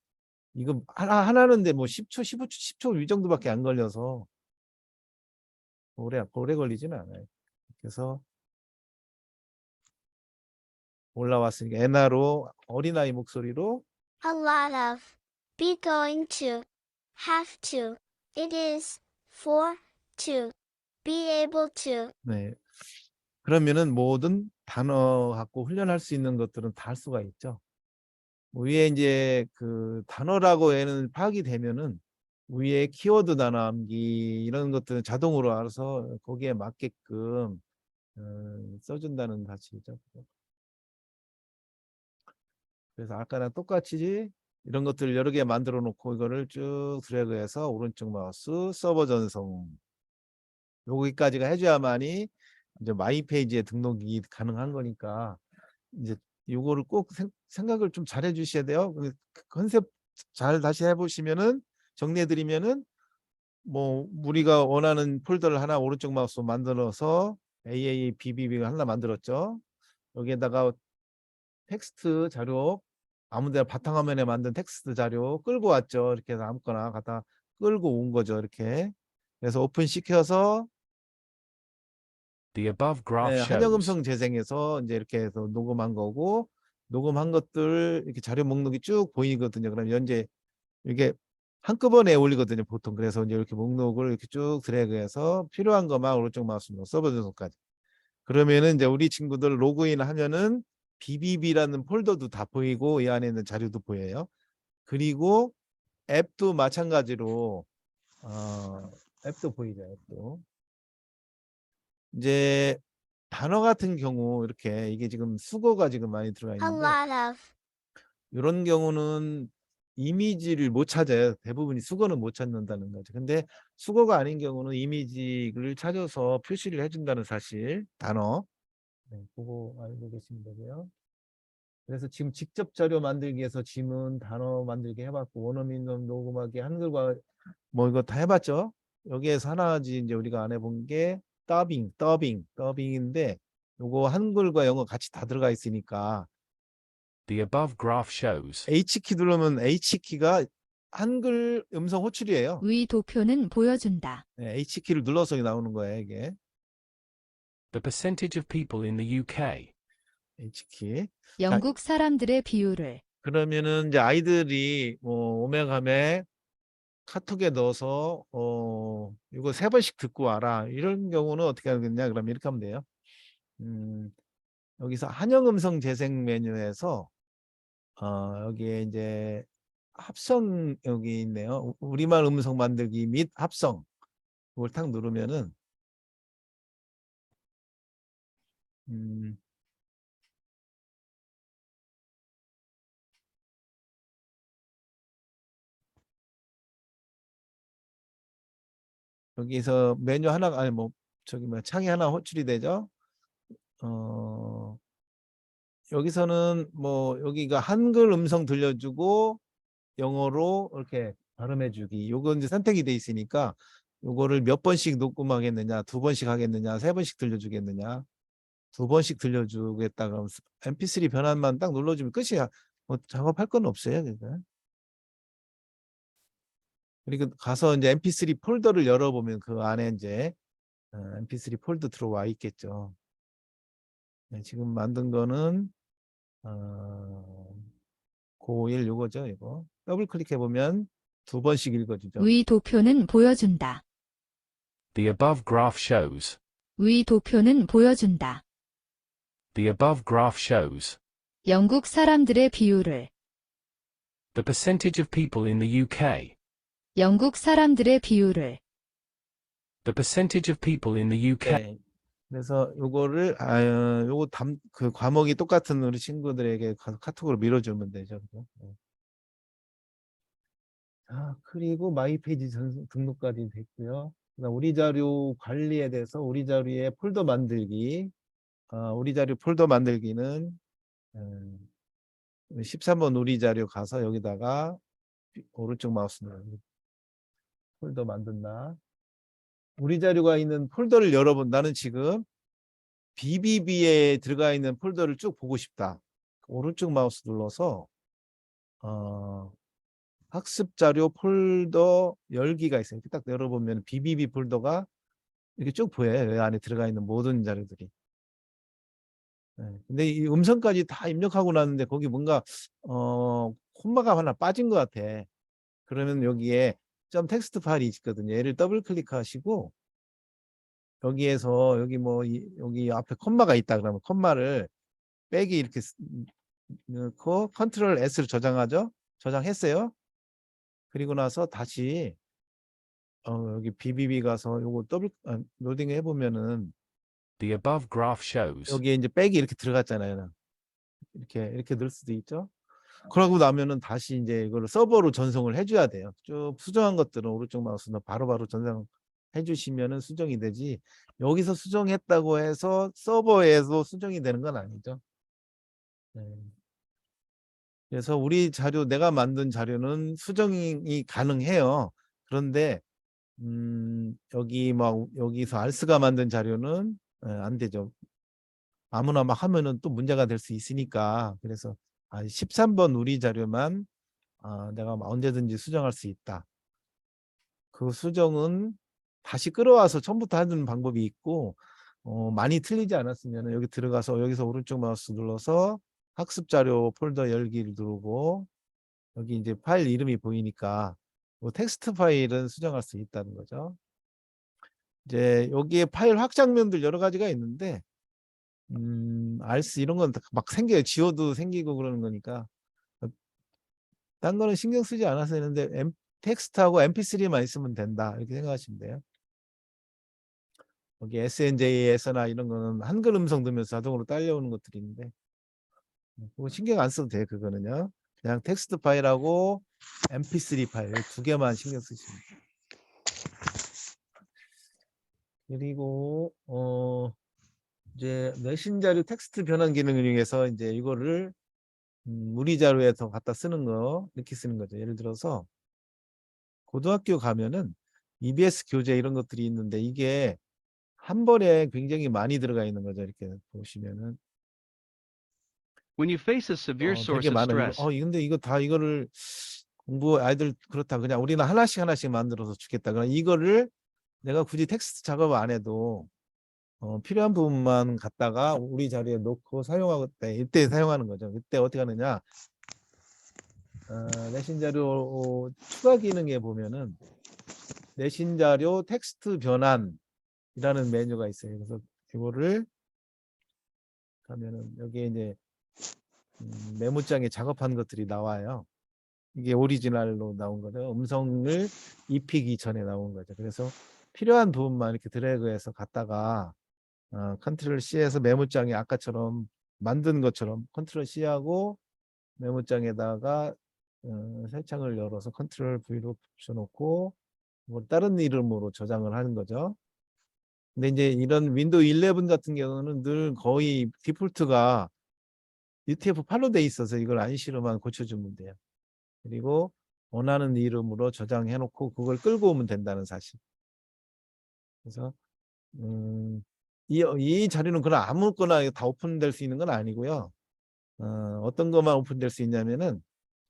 이거 하나 하는데 뭐 10초, 15초, 10초 이 정도밖에 안 걸려서 오래 걸리지는 않아요. 그래서 올라왔으니까 에나로 어린아이 목소리로 A lot of. Be going to. Have to. It is. For. To. Be able to. 네. 그러면은 모든 단어 갖고 훈련할 수 있는 것들은 다 할 수가 있죠. 위에 이제 그 단어라고 얘는 파악이 되면은 위에 키워드 단어 암기 이런 것들은 자동으로 알아서 거기에 맞게끔 써준다는 사실이죠. 그래서 아까랑 똑같이 이런 것들을 여러 개 만들어 놓고 이거를 쭉 드래그해서 오른쪽 마우스 서버 전송 여기까지가 해줘야만이 이제 마이 페이지에 등록이 가능한 거니까 이제 요거를 꼭 생각을 좀 잘 해주셔야 돼요. 그 컨셉 잘 다시 해보시면은 정리해드리면은 뭐 우리가 원하는 폴더를 하나 오른쪽 마우스 만들어서 AABBB 하나 만들었죠. 여기에다가 텍스트 자료 아무데나 바탕화면에 만든 텍스트 자료 끌고 왔죠. 이렇게 해서 아무거나 갖다 끌고 온 거죠. 이렇게 그래서 오픈 시켜서 The above graph shows 한영음성 재생해서 이제 이렇게 해서 녹음한 거고 녹음한 것들 이렇게 자료 목록이 쭉 보이거든요. 그럼 현재 이게 한꺼번에 올리거든요. 보통 그래서 이제 이렇게 목록을 이렇게 쭉 드래그해서 필요한 것만 오른쪽 마우스 서버 전송까지. 그러면은 이제 우리 친구들 로그인 하면은 BBB라는 폴더도 다 보이고 이 안에 있는 자료도 보여요. 그리고 앱도 마찬가지로 앱도 보이죠. 앱도. 이제 단어 같은 경우 이렇게 이게 지금 수거가 지금 많이 들어가 A 있는데 lot of. 이런 경우는 이미지를 못 찾아요. 대부분이 수거는 못 찾는다는 거죠. 근데 수거가 아닌 경우는 이미지를 찾아서 표시를 해준다는 사실 단어 그거 알고 계시면 되고요. 그래서 지금 직접 자료 만들기 위해서 지문 단어 만들기 해봤고 원어민 녹음하기 한글과 뭐 이거 다 해봤죠. 여기에서 하나지 이제 우리가 안 해본 게 더빙인데 요거 한글과 영어 같이 다 들어가 있으니까 The above graph shows H키 누르면 H키가 한글 음성 호출이에요. 위 도표는 보여준다. H키를 눌러서 나오는 거예요, 이게. The percentage of people in the UK. H키. 영국 사람들의 비율을 그러면은 이제 아이들이 뭐 오메가메 카톡에 넣어서 이거 3번씩 듣고 와라. 이런 경우는 어떻게 하겠냐? 그러면 이렇게 하면 돼요. 여기서 한영 음성 재생 메뉴에서 여기에 이제 합성 여기 있네요. 우리말 음성 만들기 및 합성. 이걸 탁 누르면은 여기서 메뉴 하나가 아니 뭐 저기 뭐 창이 하나 호출이 되죠. 여기서는 뭐 여기가 한글 음성 들려주고 영어로 이렇게 발음해주기. 요거 이제 선택이 돼 있으니까 요거를 몇 번씩 녹음하겠느냐, 2번씩 하겠느냐, 3번씩 들려주겠느냐, 2번씩 들려주겠다 그러면 MP3 변환만 딱 눌러주면 끝이야. 뭐 작업할 건 없어요. 그러니까. 그리고 가서 이제 MP3 폴더를 열어보면 그 안에 이제 MP3 폴더 들어와 있겠죠. 네, 지금 만든 거는 고1 요거죠. 이거 더블 클릭해 보면 2번씩 읽어주죠. 위 도표는 보여준다. The above graph shows. 위 도표는 보여준다. The above graph shows. 영국 사람들의 비율을 The percentage of people in the UK. 영국 사람들의 비율을 The percentage of people in the UK. 네. 그래서 요거를 요거 그 과목이 똑같은 우리 친구들에게 카톡으로 밀어주면 되죠. 네. 그리고 마이 페이지 등록까지 됐고요. 그다음 우리 자료 관리에 대해서 우리 자료의 폴더 만들기. 우리 자료 폴더 만들기는 13번 우리 자료 가서 여기다가 오른쪽 마우스 누르고 폴더 만든다. 우리 자료가 있는 폴더를 열어본 나는 지금 BBB에 들어가 있는 폴더를 쭉 보고 싶다. 오른쪽 마우스 눌러서 학습 자료 폴더 열기가 있어요. 이렇게 딱 열어보면 BBB 폴더가 이렇게 쭉 보여요. 이 안에 들어가 있는 모든 자료들이. 네. 근데 이 음성까지 다 입력하고 났는데 거기 뭔가 콤마가 하나 빠진 것 같아. 그러면 여기에 점 텍스트 파일이 있거든요. 얘를 더블 클릭하시고 여기에서 여기 뭐 여기 앞에 콤마가 있다 그러면 콤마를 빼기 이렇게 넣고 컨트롤 S를 저장하죠. 저장했어요. 그리고 나서 다시 여기 BBB 가서 요거 더블 로딩 해보면은 The above graph shows. 여기에 이제 빼기 이렇게 들어갔잖아요. 이렇게 넣을 수도 있죠. 그러고 나면은 다시 이제 이거를 서버로 전송을 해줘야 돼요. 쭉 수정한 것들은 오른쪽 마우스로 바로바로 전송해 주시면은 수정이 되지. 여기서 수정했다고 해서 서버에서 수정이 되는 건 아니죠. 네. 그래서 우리 자료 내가 만든 자료는 수정이 가능해요. 그런데 여기 막 여기서 알스가 만든 자료는 안 되죠. 아무나 막 하면은 또 문제가 될 수 있으니까. 그래서 13번 우리 자료만 내가 언제든지 수정할 수 있다. 그 수정은 다시 끌어와서 처음부터 하는 방법이 있고 많이 틀리지 않았으면 여기 들어가서 여기서 오른쪽 마우스 눌러서 학습 자료 폴더 열기를 누르고 여기 이제 파일 이름이 보이니까 뭐 텍스트 파일은 수정할 수 있다는 거죠. 이제 여기에 파일 확장면들 여러 가지가 있는데 알스 이런 건 막 생겨요. 지워도 생기고 그러는 거니까. 딴 거는 신경 쓰지 않아서 되는데 텍스트하고 mp3만 있으면 된다. 이렇게 생각하시면 돼요. 여기 SNJ에서나 이런 거는 한글 음성 들으면서 자동으로 딸려오는 것들이 있는데 그거 신경 안 써도 돼요. 그거는요. 그냥 텍스트 파일하고 mp3 파일 2개만 신경 쓰시면 돼요. 그리고 이제 내신 자료 텍스트 변환 기능을 이용해서 이제 이거를 우리 자료에서 갖다 쓰는 거 이렇게 쓰는 거죠. 예를 들어서 고등학교 가면은 EBS 교재 이런 것들이 있는데 이게 한 번에 굉장히 많이 들어가 있는 거죠. 이렇게 보시면은 When you face a severe source 되게 of 많아요. stress, 근데 이거 다 이거를 공부 아이들 그렇다 그냥 우리는 하나씩 만들어서 주겠다. 그럼 이거를 내가 굳이 텍스트 작업 안 해도 필요한 부분만 갖다가 우리 자리에 놓고 사용하고 이때 사용하는 거죠. 이때 어떻게 하느냐? 내신 자료 추가 기능에 보면은 내신 자료 텍스트 변환이라는 메뉴가 있어요. 그래서 이거를 가면은 여기에 이제 메모장에 작업한 것들이 나와요. 이게 오리지널로 나온 거죠. 음성을 입히기 전에 나온 거죠. 그래서 필요한 부분만 이렇게 드래그해서 갖다가 컨트롤 C에서 메모장에 아까처럼 만든 것처럼 컨트롤 C하고 메모장에다가 새 창을 열어서 컨트롤 V로 붙여놓고 뭐 다른 이름으로 저장을 하는 거죠. 근데 이제 이런 윈도우 11 같은 경우는 늘 거의 디폴트가 UTF-8로 돼 있어서 이걸 안 싫으면 고쳐주면 돼요. 그리고 원하는 이름으로 저장해 놓고 그걸 끌고 오면 된다는 사실. 그래서 이 자료는 그냥 아무거나 다 오픈될 수 있는 건 아니고요. 어떤 것만 오픈될 수 있냐면은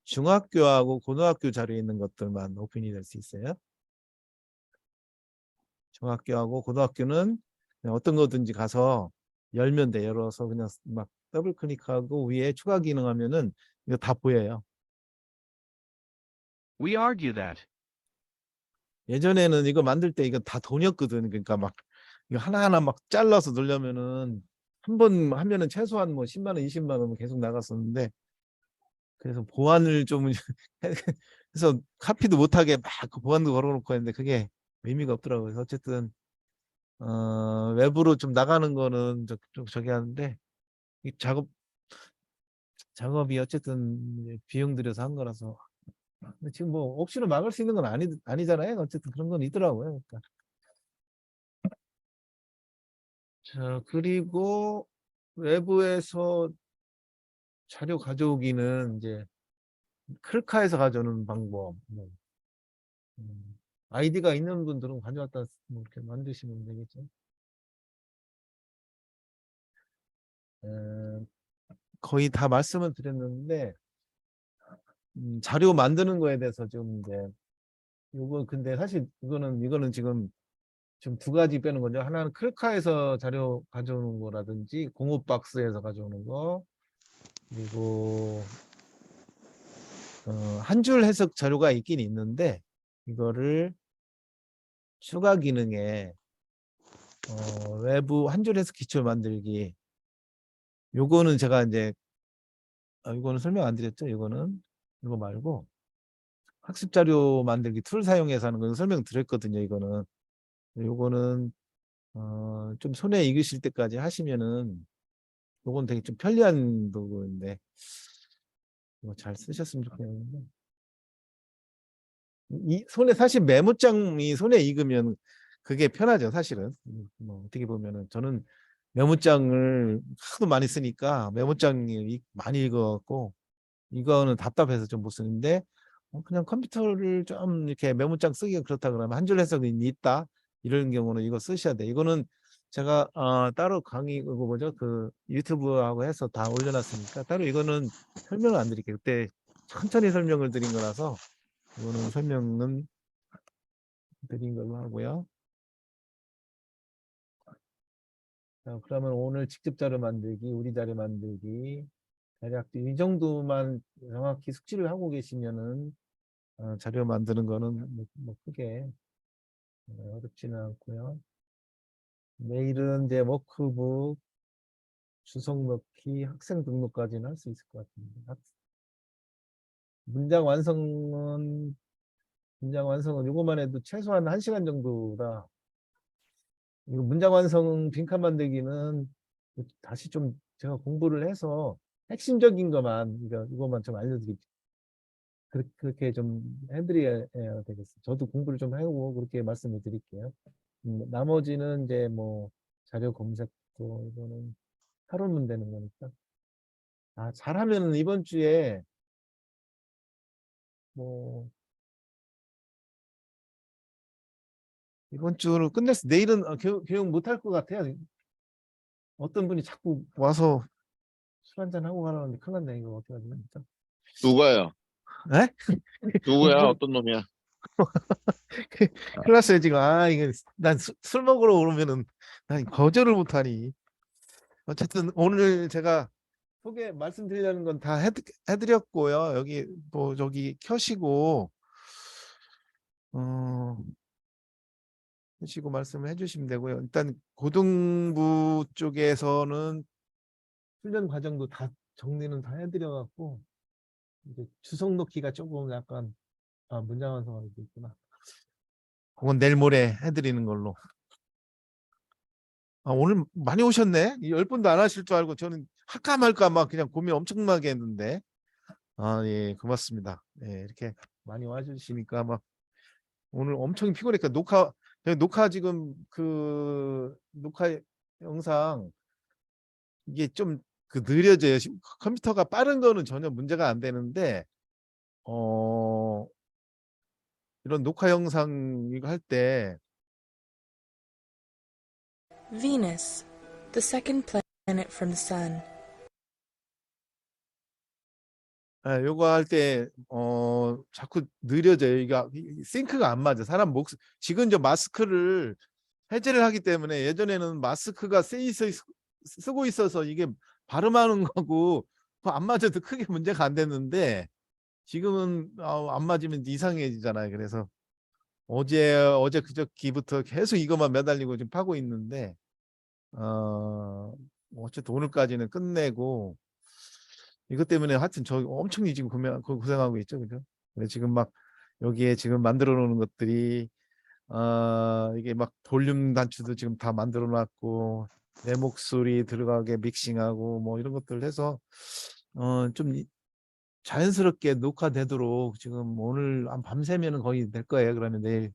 중학교하고 고등학교 자료에 있는 것들만 오픈이 될 수 있어요. 중학교하고 고등학교는 그냥 어떤 거든지 가서 열면 돼. 열어서 그냥 막 더블 클릭하고 위에 추가 기능 하면은 이거 다 보여요. We argue that. 예전에는 이거 만들 때 이거 다 돈이었거든. 그러니까 막 이거 하나하나 막 잘라서 넣으려면은 한 번 하면은 최소한 뭐 10만 원, 20만 원 계속 나갔었는데 그래서 보안을 좀 그래서 카피도 못하게 막 그 보안도 걸어놓고 했는데 그게 의미가 없더라고요. 그래서 어쨌든 외부로 좀 나가는 거는 저기 하는데 이 작업이 어쨌든 비용 들여서 한 거라서 근데 지금 뭐 억지로 막을 수 있는 건 아니잖아요. 어쨌든 그런 건 있더라고요. 그러니까. 자, 그리고 외부에서 자료 가져오기는 이제 클카에서 가져오는 방법. 아이디가 있는 분들은 가져왔다 뭐 이렇게 만드시면 되겠죠. 거의 다 말씀을 드렸는데 자료 만드는 거에 대해서 좀 이제 요거 근데 사실 이거는 지금 두 가지 빼는 거죠. 하나는 클카에서 자료 가져오는 거라든지 공업 박스에서 가져오는 거 그리고 한 줄 해석 자료가 있긴 있는데 이거를 추가 기능에 외부 한 줄 해석 기출 만들기 요거는 제가 이제 이거는 설명 안 드렸죠. 이거 말고 학습 자료 만들기 툴 사용해서 하는 건 설명 드렸거든요. 요거는 좀 손에 익으실 때까지 하시면은 요건 되게 좀 편리한 부분인데 이거 잘 쓰셨으면 좋겠는데 사실 메모장이 손에 익으면 그게 편하죠. 사실은 뭐 어떻게 보면은 저는 메모장을 하도 많이 쓰니까 메모장이 많이 읽어갖고 이거는 답답해서 좀 못 쓰는데 그냥 컴퓨터를 좀 이렇게 메모장 쓰기가 그렇다 그러면 한 줄 해석이 있다 이런 경우는 이거 쓰셔야 돼. 이거는 제가 따로 강의 그거 뭐죠 그 유튜브하고 해서 다 올려놨으니까 따로 이거는 설명을 안 드릴게요. 그때 천천히 설명을 드린 거라서 이거는 설명은 드린 걸로 하고요. 자, 그러면 오늘 직접 자료 만들기, 우리 자료 만들기 대략 이 정도만 정확히 숙지를 하고 계시면은 자료 만드는 거는 뭐 크게 어렵지는 않고요. 내일은 이제 워크북 주석 넣기 학생 등록까지는 할 수 있을 것 같은데 문장 완성은 이거만 해도 최소한 1시간 정도라 이거 문장 완성 빈칸 만들기는 다시 좀 제가 공부를 해서 핵심적인 것만 이거만 좀 알려드릴게요. 그렇게 좀 해드려야 되겠어요. 저도 공부를 좀 해오고 그렇게 말씀을 드릴게요. 나머지는 이제 뭐 자료 검색도 이거는 하루면 되는 거니까. 잘하면 이번 주에 뭐 이번 주를 끝냈어. 내일은 교육 못할 것 같아요. 어떤 분이 자꾸 와서 술 한잔 하고 가라는데 큰일 났네. 이거 어떻게 하지? 진짜. 누가요? 네? 누구야? 어떤 놈이야? 큰일 났어요 지금. 이거 난 술 먹으러 오면은 아니, 거절을 못하니. 어쨌든 오늘 제가 말씀드리려는 건 다 해드렸고요. 여기 뭐 저기 켜시고 어 켜시고 말씀을 해주시면 되고요. 일단 고등부 쪽에서는 훈련 과정도 다 정리는 다 해드려갖고 이제 주석 놓기가 조금 약간 문장 완성하고 있구나. 그건 내일 모레 해드리는 걸로. 오늘 많이 오셨네. 10분도 안 하실 줄 알고 저는 할까 말까 막 그냥 고민 엄청나게 했는데. 예, 고맙습니다. 예, 이렇게 많이 와주시니까 막 오늘 엄청 피곤했니까 녹화 지금 녹화 영상 이게 좀 느려져요. 컴퓨터가 빠른 거는 전혀 문제가 안 되는데 이런 녹화 영상 이거 할 때 Venus, the second planet from the sun. 요거 할 때 자꾸 느려져요. 이게 싱크가 안 맞아. 사람 지금 저 마스크를 해제를 하기 때문에 예전에는 마스크가 쓰고 있어서 이게 발음하는 거고 안 맞아도 크게 문제가 안 됐는데 지금은 안 맞으면 이상해지잖아요. 그래서 어제 그저께부터 계속 이것만 매달리고 지금 파고 있는데 어쨌든 오늘까지는 끝내고 이것 때문에 하여튼 저 엄청 지금 고생하고 있죠. 그죠? 지금 막 여기에 지금 만들어 놓는 것들이 이게 막 볼륨 단추도 지금 다 만들어 놨고 내 목소리 들어가게 믹싱하고 뭐 이런 것들 해서 좀 자연스럽게 녹화되도록 지금 오늘 한 밤새면은 거의 될 거예요. 그러면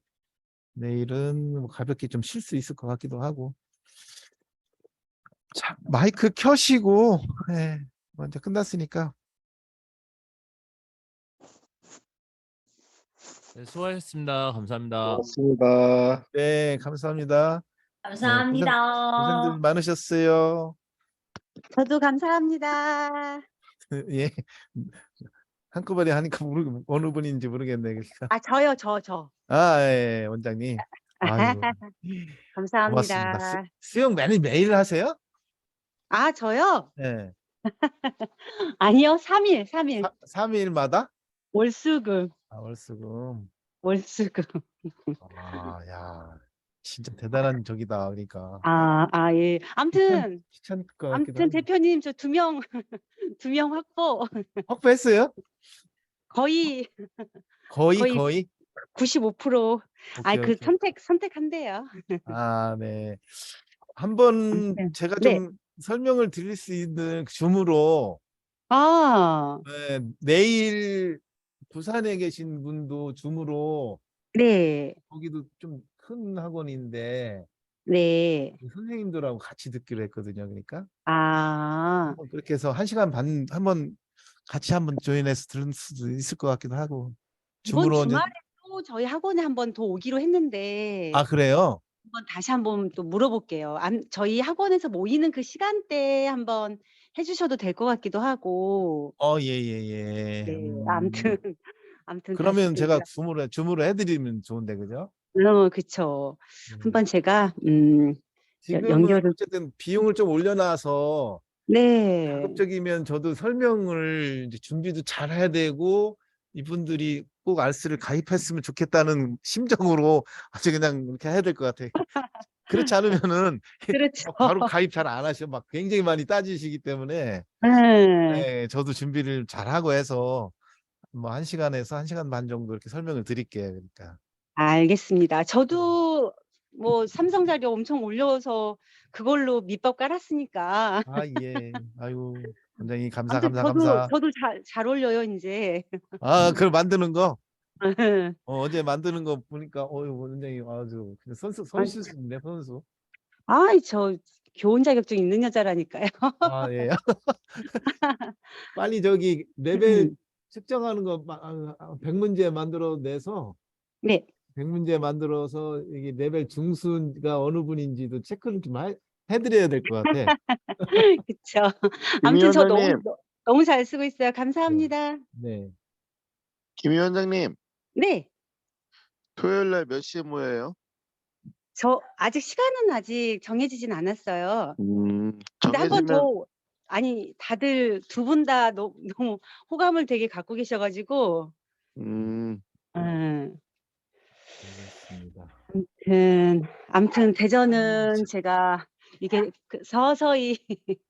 내일은 뭐 가볍게 좀 쉴 수 있을 것 같기도 하고. 자, 마이크 켜시고 먼저 끝났으니까. 네, 수고하셨습니다. 감사합니다. 고맙습니다. 네, 감사합니다. 감사합니다. 고생들 많으셨어요. 저도 감사합니다. 예. 한꺼번에 하니까 어느 분인지 모르겠네. 그러니까. 저요, 저. 예, 원장님. 아유, 감사합니다. 고맙습니다. 수영 매일 하세요? 저요? 네. 아니요, 3일. 3일마다? 월수금. 월수금. 야, 진짜 대단한 적이다. 그러니까. 예. 아무튼 귀찮을 것 같기도 하고. 대표님 저 2명, 2명 확보했어요? 거의 거의? 95%. 오케이. 선택한대요. 네. 한번 제가 좀 설명을 드릴 수 있는 줌으로 내일 부산에 계신 분도 줌으로 거기도 좀 큰 학원인데 선생님들하고 같이 듣기로 했거든요. 그러니까 그렇게 해서 1시간 반 한번 같이 한번 조인해서 들을 수도 있을 것 같기도 하고. 이번 주말에 또 저희 학원에 한번 더 오기로 했는데 그래요? 다시 한번 또 물어볼게요. 저희 학원에서 모이는 그 시간대에 한번 해주셔도 될 것 같기도 하고. 예. 아무튼 그러면 다시 제가 줌으로 해드리면 좋은데, 그죠? 그쵸. 한번 제가 지금은 연결을 어쨌든 비용을 좀 올려놔서 가급적이면 저도 설명을 이제 준비도 잘 해야 되고 이분들이 꼭 알스를 가입했으면 좋겠다는 심정으로 아주 그냥 이렇게 해야 될 것 같아요. 그렇지 않으면은 그렇죠. 바로 가입 잘 안 하셔. 막 굉장히 많이 따지시기 때문에 저도 준비를 잘 하고 해서 뭐 1시간에서 1시간 반 정도 이렇게 설명을 드릴게요. 그러니까. 알겠습니다. 저도 뭐 삼성 자료 엄청 올려서 그걸로 밑밥 깔았으니까. 예. 아유, 원장님 감사. 저도 잘 올려요 이제. 그걸 만드는 거. 어제 만드는 거 보니까 원장님 아주 그냥 선수인데 선수. 저 교원 자격증 있는 여자라니까요. 예. 빨리 저기 레벨 측정하는 거 100문제 만들어 내서 100문제 만들어서 이게 레벨 중수가 어느 분인지도 체크를 좀 해드려야 될 것 같아. 그렇죠. 아무튼 저 너무 잘 쓰고 있어요. 감사합니다. 네. 김 위원장님, 네. 토요일 날 몇 시에 모여요? 아직 시간은 아직 정해지진 않았어요. 근데 한 번 정해지면 더 아니 다들 두 분 다 너무 호감을 되게 갖고 계셔 가지고 예. 알겠습니다. 아무튼 대전은 제가 이게 서서히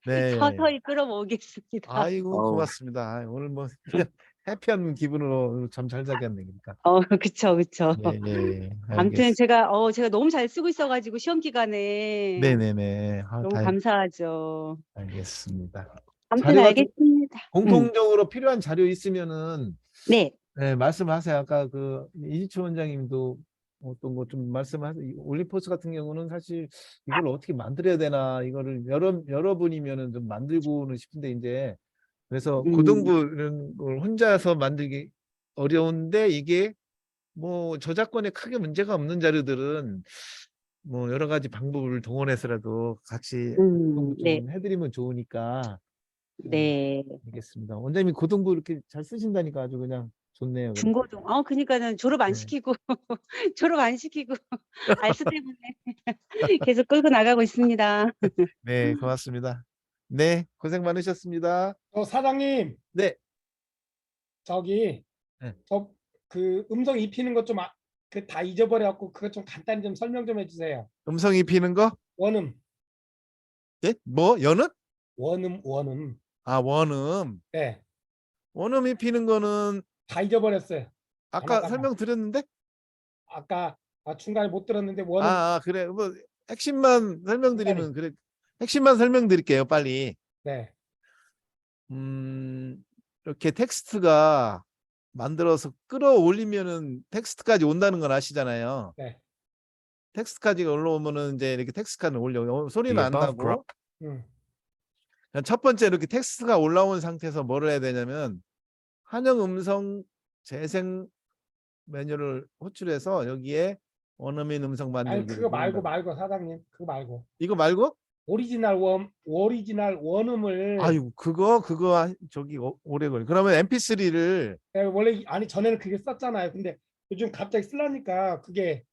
네. 서서히 끌어모으겠습니다. 아이고 어우. 고맙습니다. 아이, 오늘 뭐 그냥 해피한 기분으로 잠 잘 자겠네 그러니까. 그쵸, 그쵸. 예. 아무튼 제가 너무 잘 쓰고 있어 가지고 시험 기간에 네네네. 아, 너무 감사하죠. 알겠습니다. 아무튼 자료가 좀 알겠습니다. 공통적으로 필요한 자료 있으면은 네. 네, 말씀하세요. 아까 그 이지초 원장님도 어떤 거 좀 말씀하세요. 올리포스 같은 경우는 사실 이걸 어떻게 만들어야 되나 이거를 여러분이면은 좀 만들고는 싶은데 이제 그래서 고등부 이런 걸 혼자서 만들기 어려운데 이게 뭐 저작권에 크게 문제가 없는 자료들은 뭐 여러 가지 방법을 동원해서라도 같이 고등부 네. 좀 해드리면 좋으니까. 네. 알겠습니다. 원장님이 고등부 이렇게 잘 쓰신다니까 아주 그냥 좋네요. 중고등 그니까는 졸업 안 네. 시키고 졸업 안 시키고 알수 때문에 계속 끌고 나가고 있습니다. 네, 고맙습니다. 네, 고생 많으셨습니다. 사장님, 네, 저기 네. 그 음성 입히는 것 좀 그 다 잊어버려갖고 그거 좀 간단히 좀 설명 좀 해주세요. 음성 입히는 거? 원음, 예? 뭐? 연음? 원음. 아, 원음. 네, 원음 입히는 거는 다 잊어버렸어요. 아까 하나하나. 설명드렸는데? 아까 중간에 못 들었는데 원음. 그래. 뭐 핵심만 설명드리면 그래. 핵심만 설명드릴게요, 빨리. 네, 이렇게 텍스트가 만들어서 끌어올리면은 텍스트까지 온다는 건 아시잖아요. 네. 텍스트까지 올라오면은 이제 이렇게 텍스트까지 올려. 소리는 The 안 above 나고. 음, 첫 번째 이렇게 텍스트가 올라온 상태에서 뭐를 해야 되냐면 한영 음성 재생 메뉴를 호출해서 여기에 원어민 음성 아니 만들기를 그거 말고 누른다고. 사장님 그거 말고 이거 말고? 오리지널 원음을 아유 그거 저기 오래 걸려. 그러면 MP3를 원래 아니 전에는 그게 썼잖아요. 근데 요즘 갑자기 쓰려니까 그게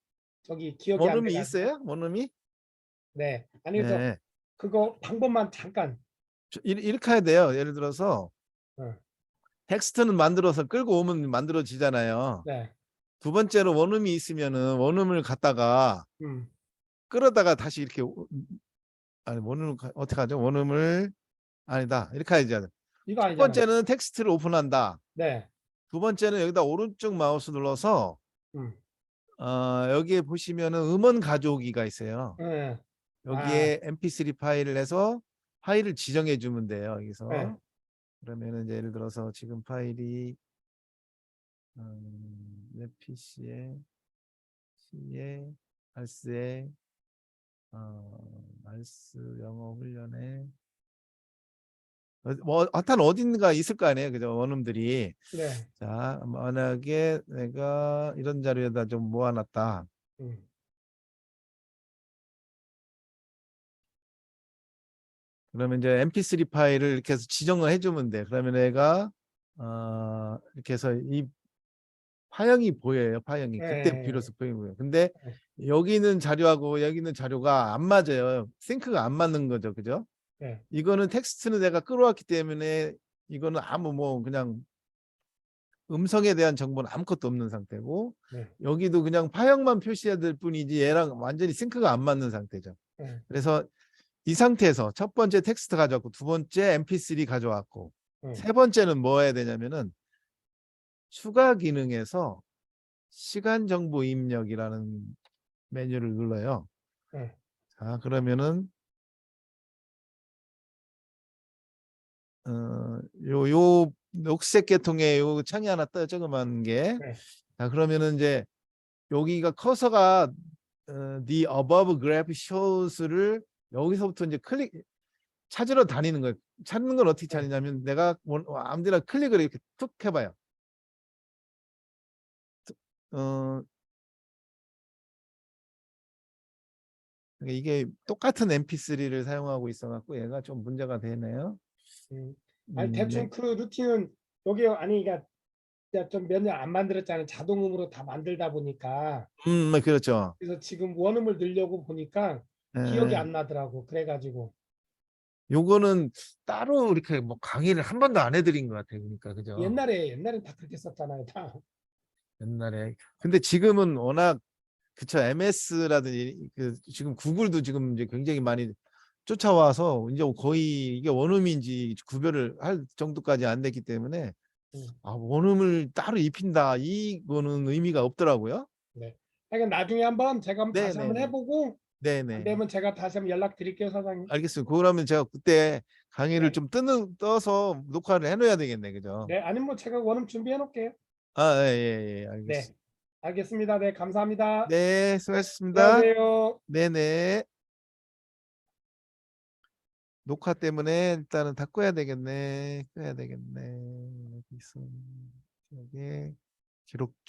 저기 기억이 안 원음이 돼가지고. 있어요? 원음이? 네, 아니 그래서 네. 그거 방법만 잠깐. 이렇게 해야 돼요. 예를 들어서 텍스트는 만들어서 끌고 오면 만들어지잖아요. 네. 두 번째로 원음이 있으면은 원음을 갖다가 끌어다가 다시 이렇게 원음을 어떻게 하죠? 원음을 아니다. 이렇게 해야지. 이거 첫 아니잖아요. 번째는 텍스트를 오픈한다. 네. 두 번째는 여기다 오른쪽 마우스 눌러서 여기에 보시면은 음원 가져오기가 있어요. 네. 여기에 MP3 파일을 해서 파일을 지정해 주면 돼요. 여기서. 네. 그러면은 이제 예를 들어서 지금 파일이 내 PC에 알스에 알스 영어 훈련에 뭐 하여튼 어딘가 있을 거 아니에요. 그죠? 원음들이. 네. 자, 만약에 내가 이런 자료에다 좀 모아놨다. 그러면 이제 MP3 파일을 이렇게 해서 지정을 해주면 돼. 그러면 내가 이렇게 해서 이 파형이 보여요. 파형이. 그때 네. 비로소 보이고요. 근데 여기 있는 자료하고 여기 있는 자료가 안 맞아요. 싱크가 안 맞는 거죠. 그죠? 네. 이거는 텍스트는 내가 끌어왔기 때문에 이거는 그냥 음성에 대한 정보는 아무것도 없는 상태고 네. 여기도 그냥 파형만 표시해야 될 뿐이지 얘랑 완전히 싱크가 안 맞는 상태죠. 네. 그래서 이 상태에서 첫 번째 텍스트 가져왔고 두 번째 MP3 가져왔고 세 번째는 뭐 해야 되냐면은 추가 기능에서 시간 정보 입력이라는 메뉴를 눌러요. 자, 그러면은 요 녹색 계통의 요 창이 하나 떠요. 조그만 게. 자, 그러면은 이제 여기가 커서가 the above graph shows를 여기서부터 이제 찾으러 다니는 거예요. 찾는 건 어떻게 찾느냐면 내가 아무데나 클릭을 이렇게 툭 해봐요. 이게 똑같은 MP3를 사용하고 있어갖고 얘가 좀 문제가 되네요. 아니 대충 그 루틴은 여기 아니 그러니까 좀 몇 년 안 만들었잖아요. 자동음으로 다 만들다 보니까. 그렇죠. 그래서 지금 원음을 넣으려고 보니까 기억이 안 나더라고. 그래가지고. 요거는 따로 이렇게 뭐 강의를 한 번도 안 해드린 것 같아요. 그러니까 그죠? 옛날엔 다 그렇게 썼잖아요. 다. 옛날에. 근데 지금은 워낙 그쵸, MS라든지 그 지금 구글도 지금 이제 굉장히 많이 쫓아와서 이제 거의 이게 원음인지 구별을 할 정도까지 안 됐기 때문에 원음을 따로 입힌다 이거는 의미가 없더라고요. 네. 그러니까 나중에 한번 제가 한번 다시 한번 네네네. 해보고 안 네네. 되면 제가 다시 한번 연락드릴게요, 사장님. 알겠습니다. 그러면 제가 그때 강의를 네. 좀 떠서 녹화를 해놓아야 되겠네, 그죠? 네, 아니면 뭐 제가 원음 준비해 놓을게요. 아, 예, 네, 알겠습니다. 알겠습니다. 네, 감사합니다. 네, 수고하셨습니다. 안녕하세요. 네네. 녹화 때문에 일단은 다 꺼야 되겠네. 꺼야 되겠네. 여기 있어. 여기 기록 중.